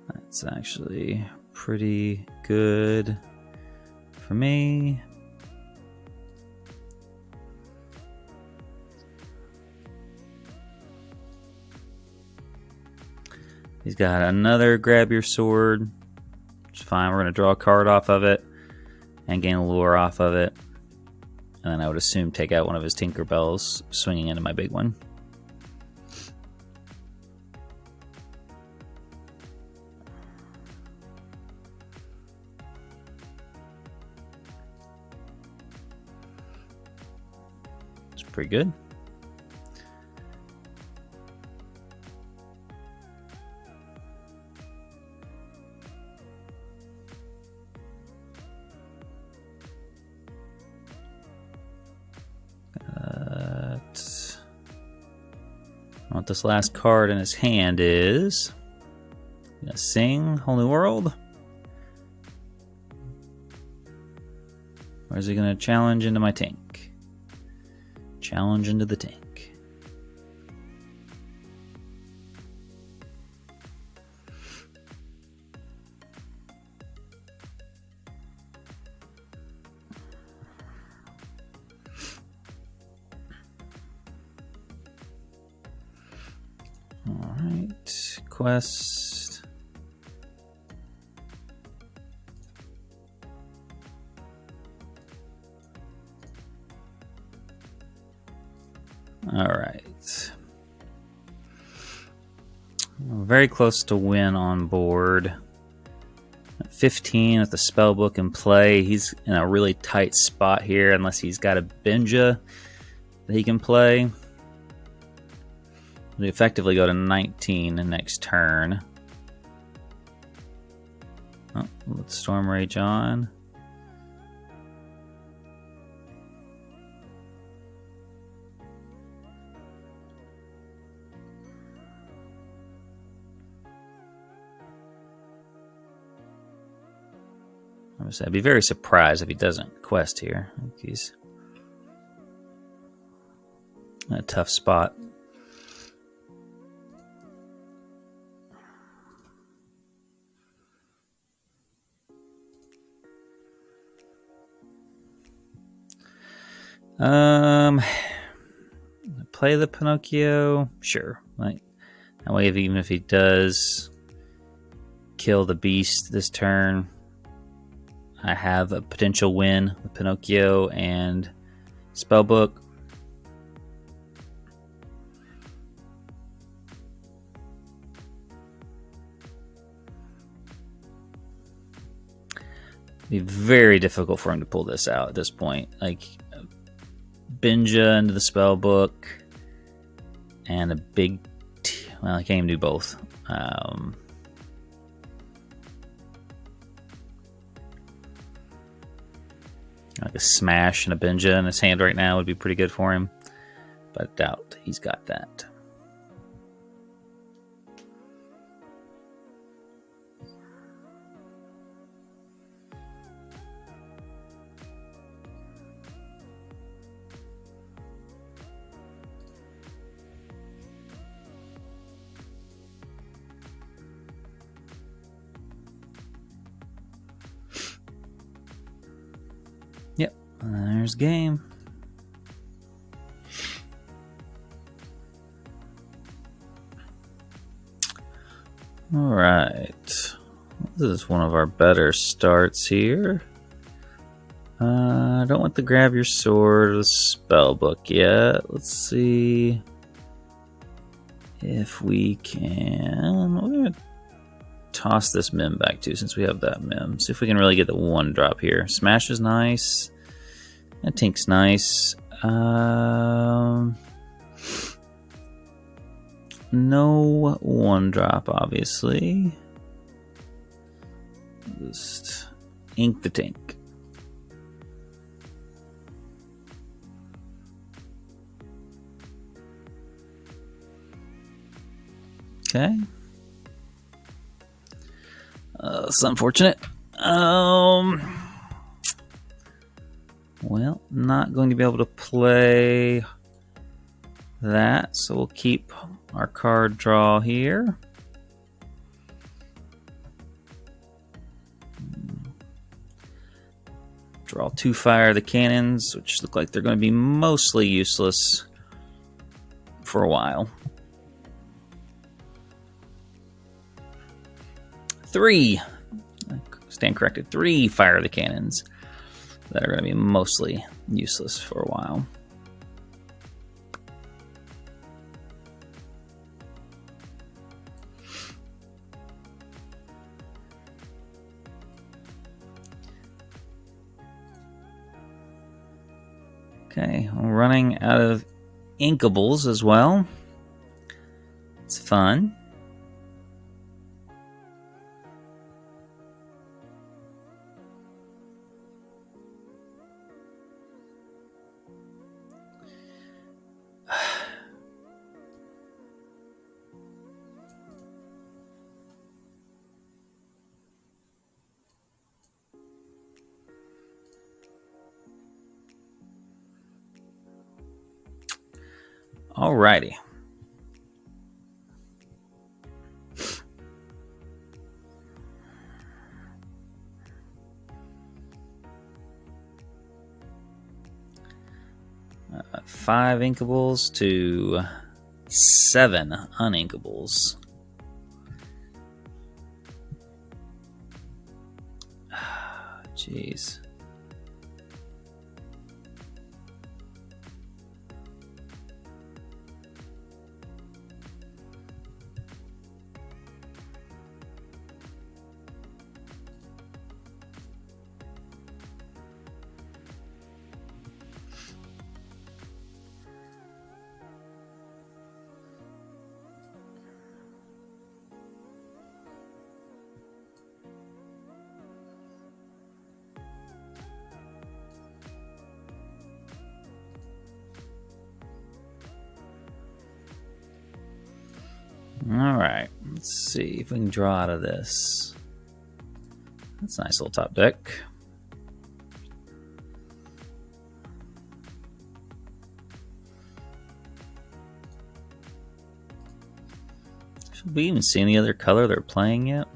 That's actually pretty good for me. He's got another grab your sword. Which is fine. We're going to draw a card off of it and gain a lure off of it. And then I would assume take out one of his Tinkerbells, swinging into my big one. It's pretty good. What this last card in his hand is. Gonna sing Whole New World. Or is he gonna challenge into my tank? Challenge into the tank. Alright, quest. Alright. We're very close to win on board. At 15 with the spellbook in play. He's in a really tight spot here unless he's got a Benja that he can play. We effectively go to 19 the next turn. Oh, let's Storm Rage on. I'd be very surprised if he doesn't quest here. He's A tough spot. Play the Pinocchio? Sure. Like, that way, even if he does kill the beast this turn, I have a potential win with Pinocchio and Spellbook. It'd be very difficult for him to pull this out at this point. Like, Benja into the Spellbook and a big... well, I can't even do both. Like a Smash and a Benja in his hand right now would be pretty good for him. But I doubt he's got that. Yep, there's game. All right, this is one of our better starts here. I don't want to grab your sword or the spellbook yet. Let's see if we can. We're gonna toss this Mim back too, since we have that Mim. See if we can really get the one drop here. Smash is nice. That Tink's nice. No one drop, obviously. Just ink the Tink. Okay. It's unfortunate. Well, not going to be able to play that, so we'll keep our card draw here. Draw 2 Fire the Cannons, which look like they're going to be mostly useless for a while. 3, stand corrected, 3 Fire the Cannons that are going to be mostly useless for a while. Okay, I'm running out of inkables as well. It's fun. Alrighty. Five inkables to 7 uninkables. Jeez. Alright, let's see if we can draw out of this. That's a nice little top deck. Should we even see any other color they're playing yet?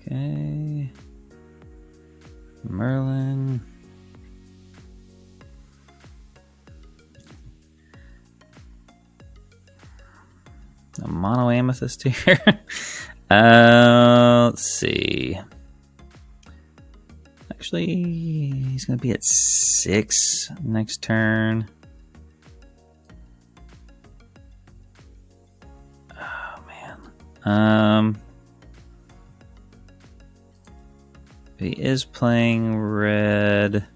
Okay. Merlin. A mono amethyst here. Let's see. Actually, he's going to be at 6 next turn. Oh, man. He is playing red.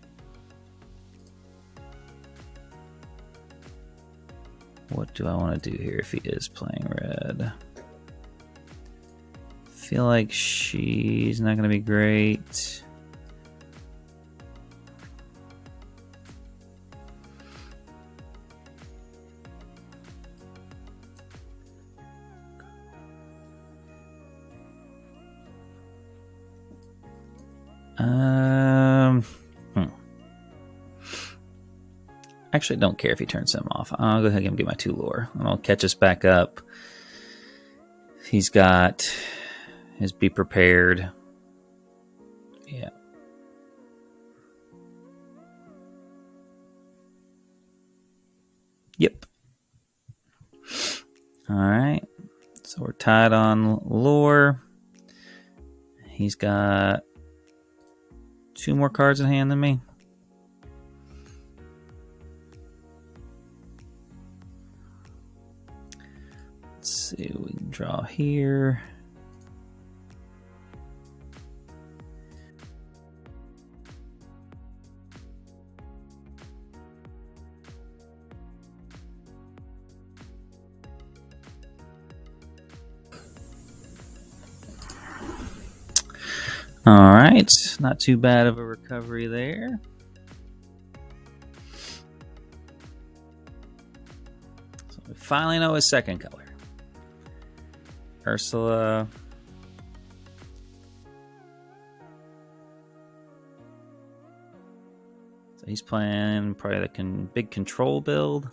What do I want to do here if he is playing red? I feel like she's not going to be great. Actually, don't care if he turns him off. I'll go ahead and get my 2 lore, and I'll catch us back up. He's got his be prepared. Yeah. Yep. All right. So we're tied on lore. He's got 2 more cards in hand than me. Let's see what we can draw here. All right, not too bad of a recovery there. So we finally know his second color. Ursula. So he's playing probably the big control build.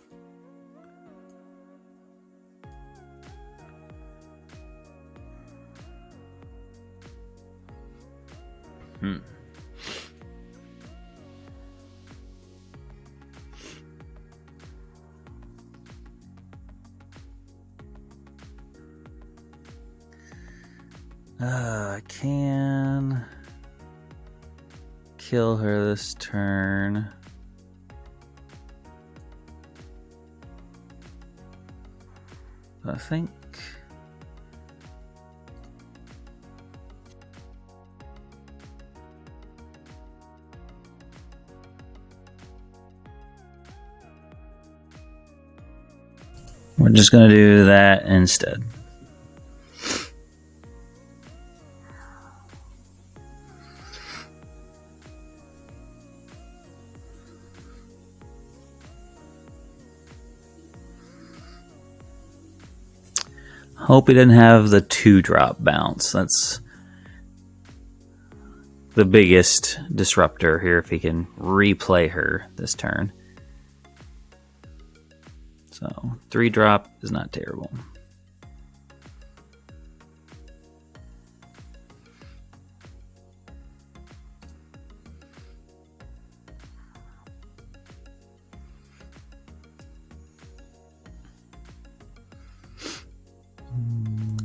I can kill her this turn. I think we're just going to do that instead. Hope he didn't have the 2-drop bounce. That's the biggest disruptor here if he can replay her this turn. So 3-drop is not terrible.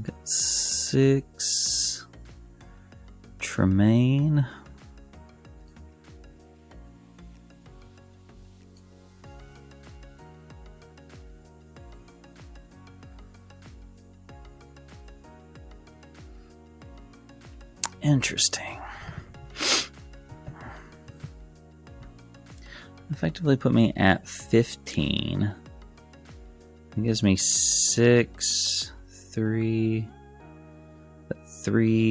Got 6. Tremaine. Interesting. effectively put me at 15. It gives me 6, 3,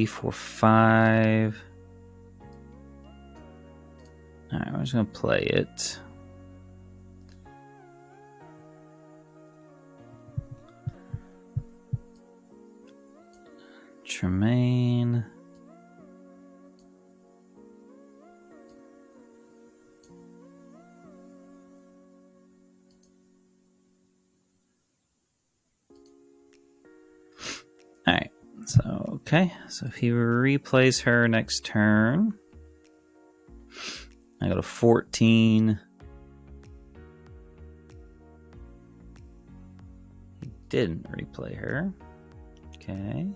4, 5. Alright, we're just going to play it. Tremaine. Alright, so okay. So if he replays her next turn, I go to 14. He didn't replay her. Okay.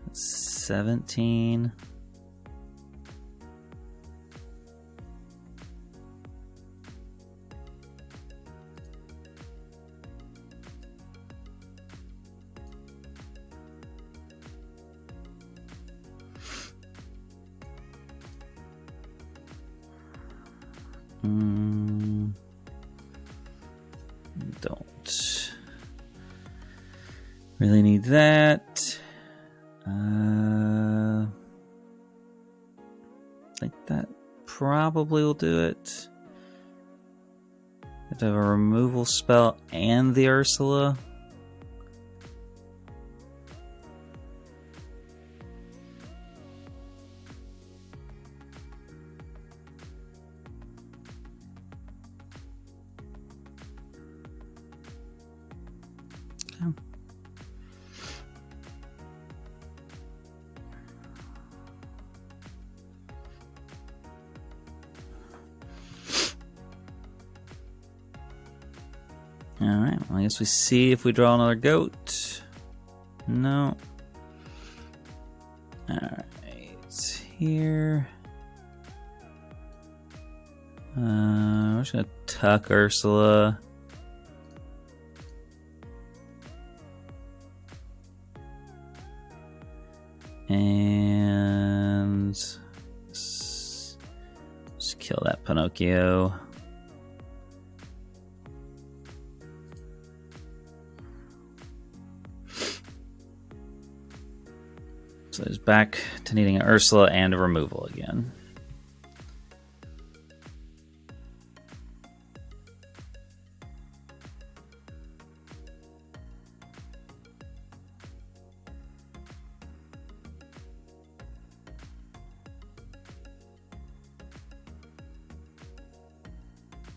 That's 17. Don't really need that. I think that probably will do it. Have to have a removal spell and the Ursula. Alright, well, I guess we see if we draw another goat. No. Alright, here. We're just gonna tuck Ursula. And just kill that Pinocchio. So it's back to needing an Ursula and a removal again.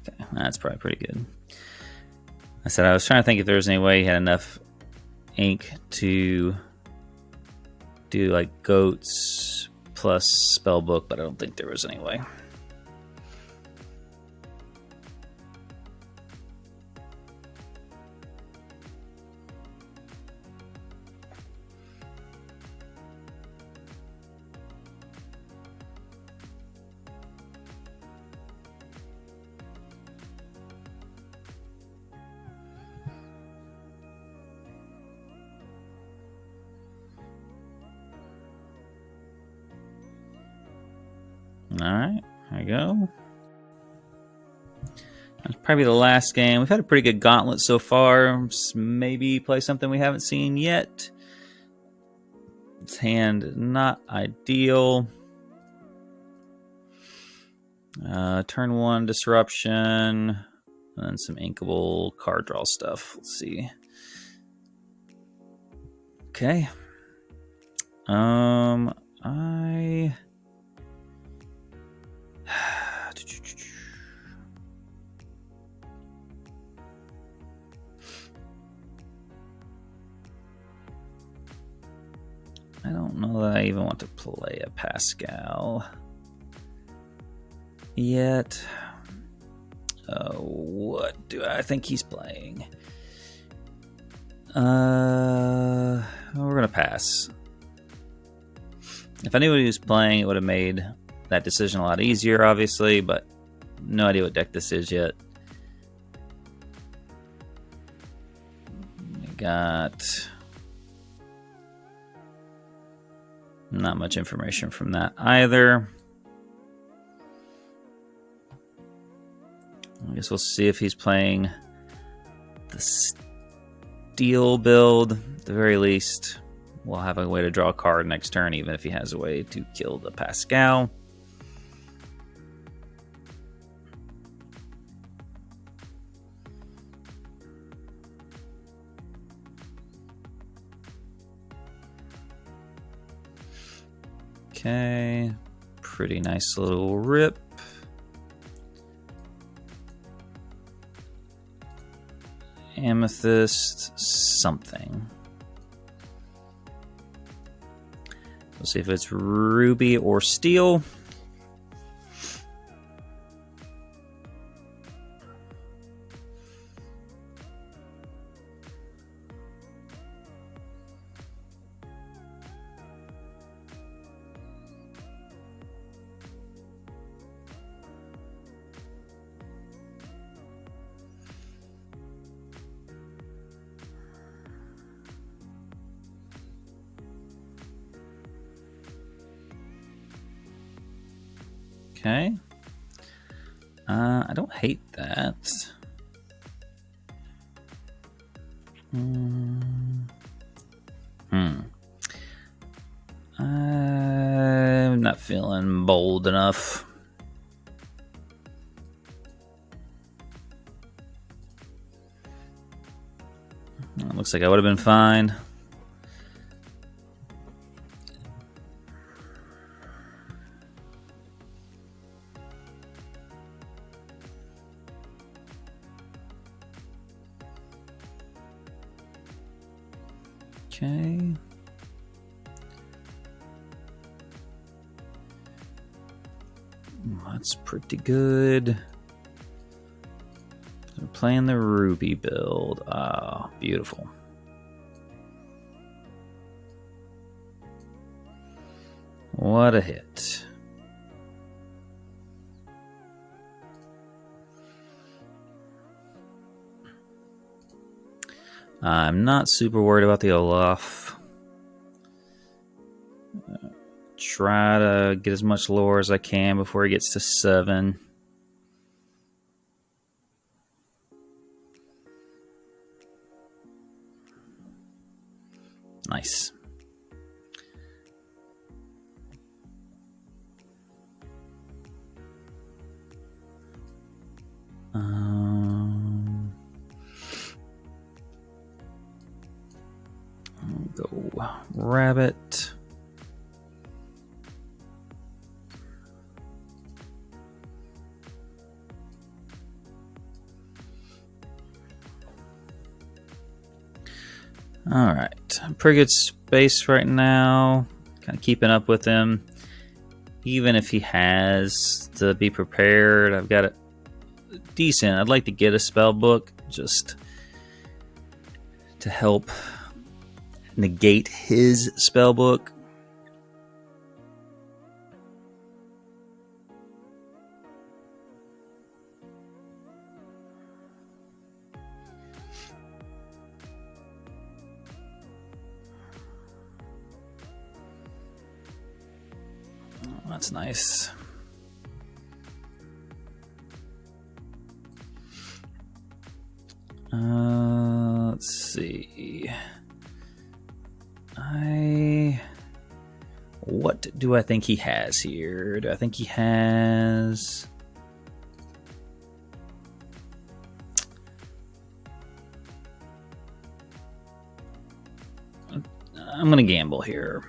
Okay, that's probably pretty good. I said I was trying to think if there was any way he had enough ink to do like goats plus spellbook, but I don't think there was any way. Alright, there we go. That's probably the last game. We've had a pretty good gauntlet so far. Just maybe play something we haven't seen yet. This hand, not ideal. Turn 1 disruption. And then some inkable card draw stuff. Let's see. Okay. I don't know that I even want to play a Pascal yet. What do I think he's playing? We're gonna pass. If I knew what he was playing, it would have made that decision a lot easier, obviously, but no idea what deck this is yet. We got Not much information from that either. I guess we'll see if he's playing the steel build. At the very least, we'll have a way to draw a card next turn, even if he has a way to kill the Pascal. Okay, pretty nice little rip. Amethyst something. We'll see if it's ruby or steel. Okay. I don't hate that. I'm not feeling bold enough. Looks like I would have been fine. Okay. That's pretty good. We're playing the ruby build. Ah, beautiful. What a hit. I'm not super worried about the Olaf. Try to get as much lore as I can before he gets to 7. Nice. Go rabbit. All right, pretty good space right now. Kind of keeping up with him. Even if he has to be prepared, I've got it decent. I'd like to get a spell book just to help negate his spell book. Oh, that's nice. Let's see. What do I think he has here? Do I think he has... I'm going to gamble here.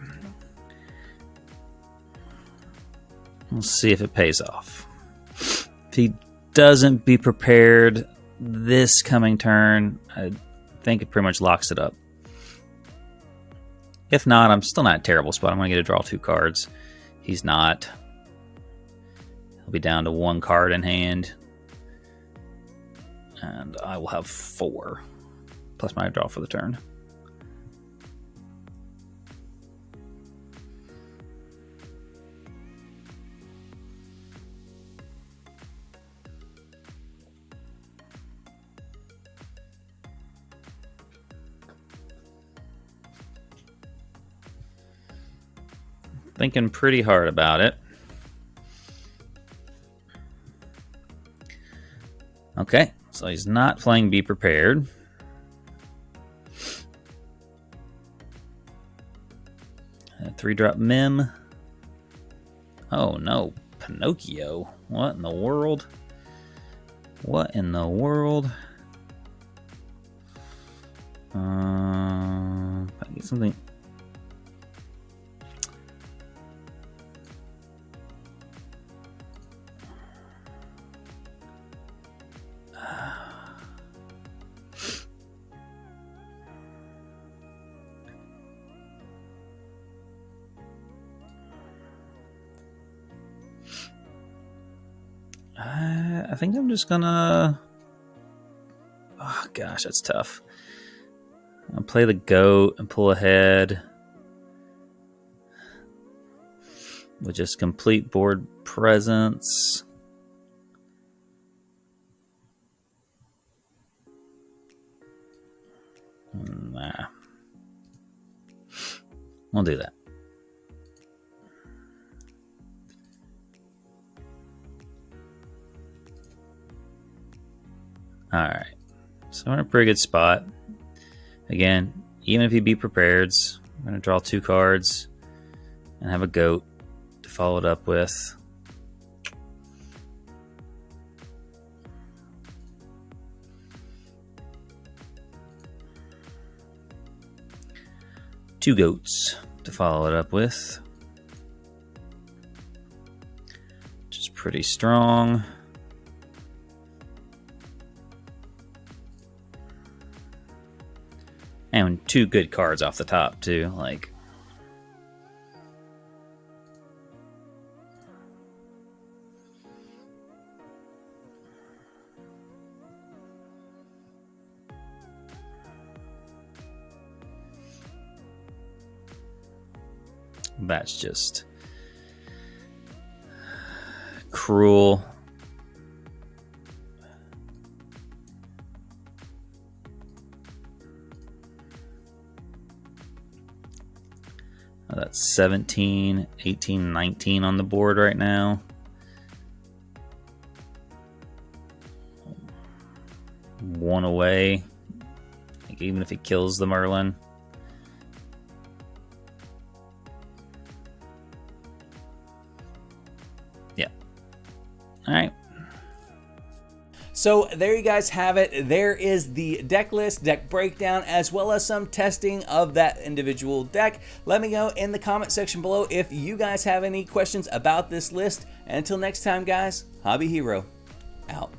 We'll see if it pays off. If he doesn't be prepared this coming turn, I think it pretty much locks it up. If not, I'm still not in a terrible spot. I'm going to get to draw 2 cards. He's not. He'll be down to 1 card in hand. And I will have 4. Plus my draw for the turn. thinking pretty hard about it. Okay, so he's not playing Be Prepared. A 3-drop Mim. Oh no, Pinocchio. What in the world? What in the world? If I get something. I think I'm just gonna. Oh gosh, that's tough. I'll play the goat and pull ahead with just complete board presence. Nah, we'll do that. All right, so we're in a pretty good spot. Again, even if you Be Prepared, I'm going to draw 2 cards and have a goat to follow it up with. Two goats to follow it up with, which is pretty strong. And 2 good cards off the top, too. Like, that's just cruel. That's 17, 18, 19 on the board right now. One away. Like, even if he kills the Merlin. Yeah. Alright. So there you guys have it. There is the deck list, deck breakdown, as well as some testing of that individual deck. Let me know in the comment section below if you guys have any questions about this list. And until next time, guys, Hobby Hero out.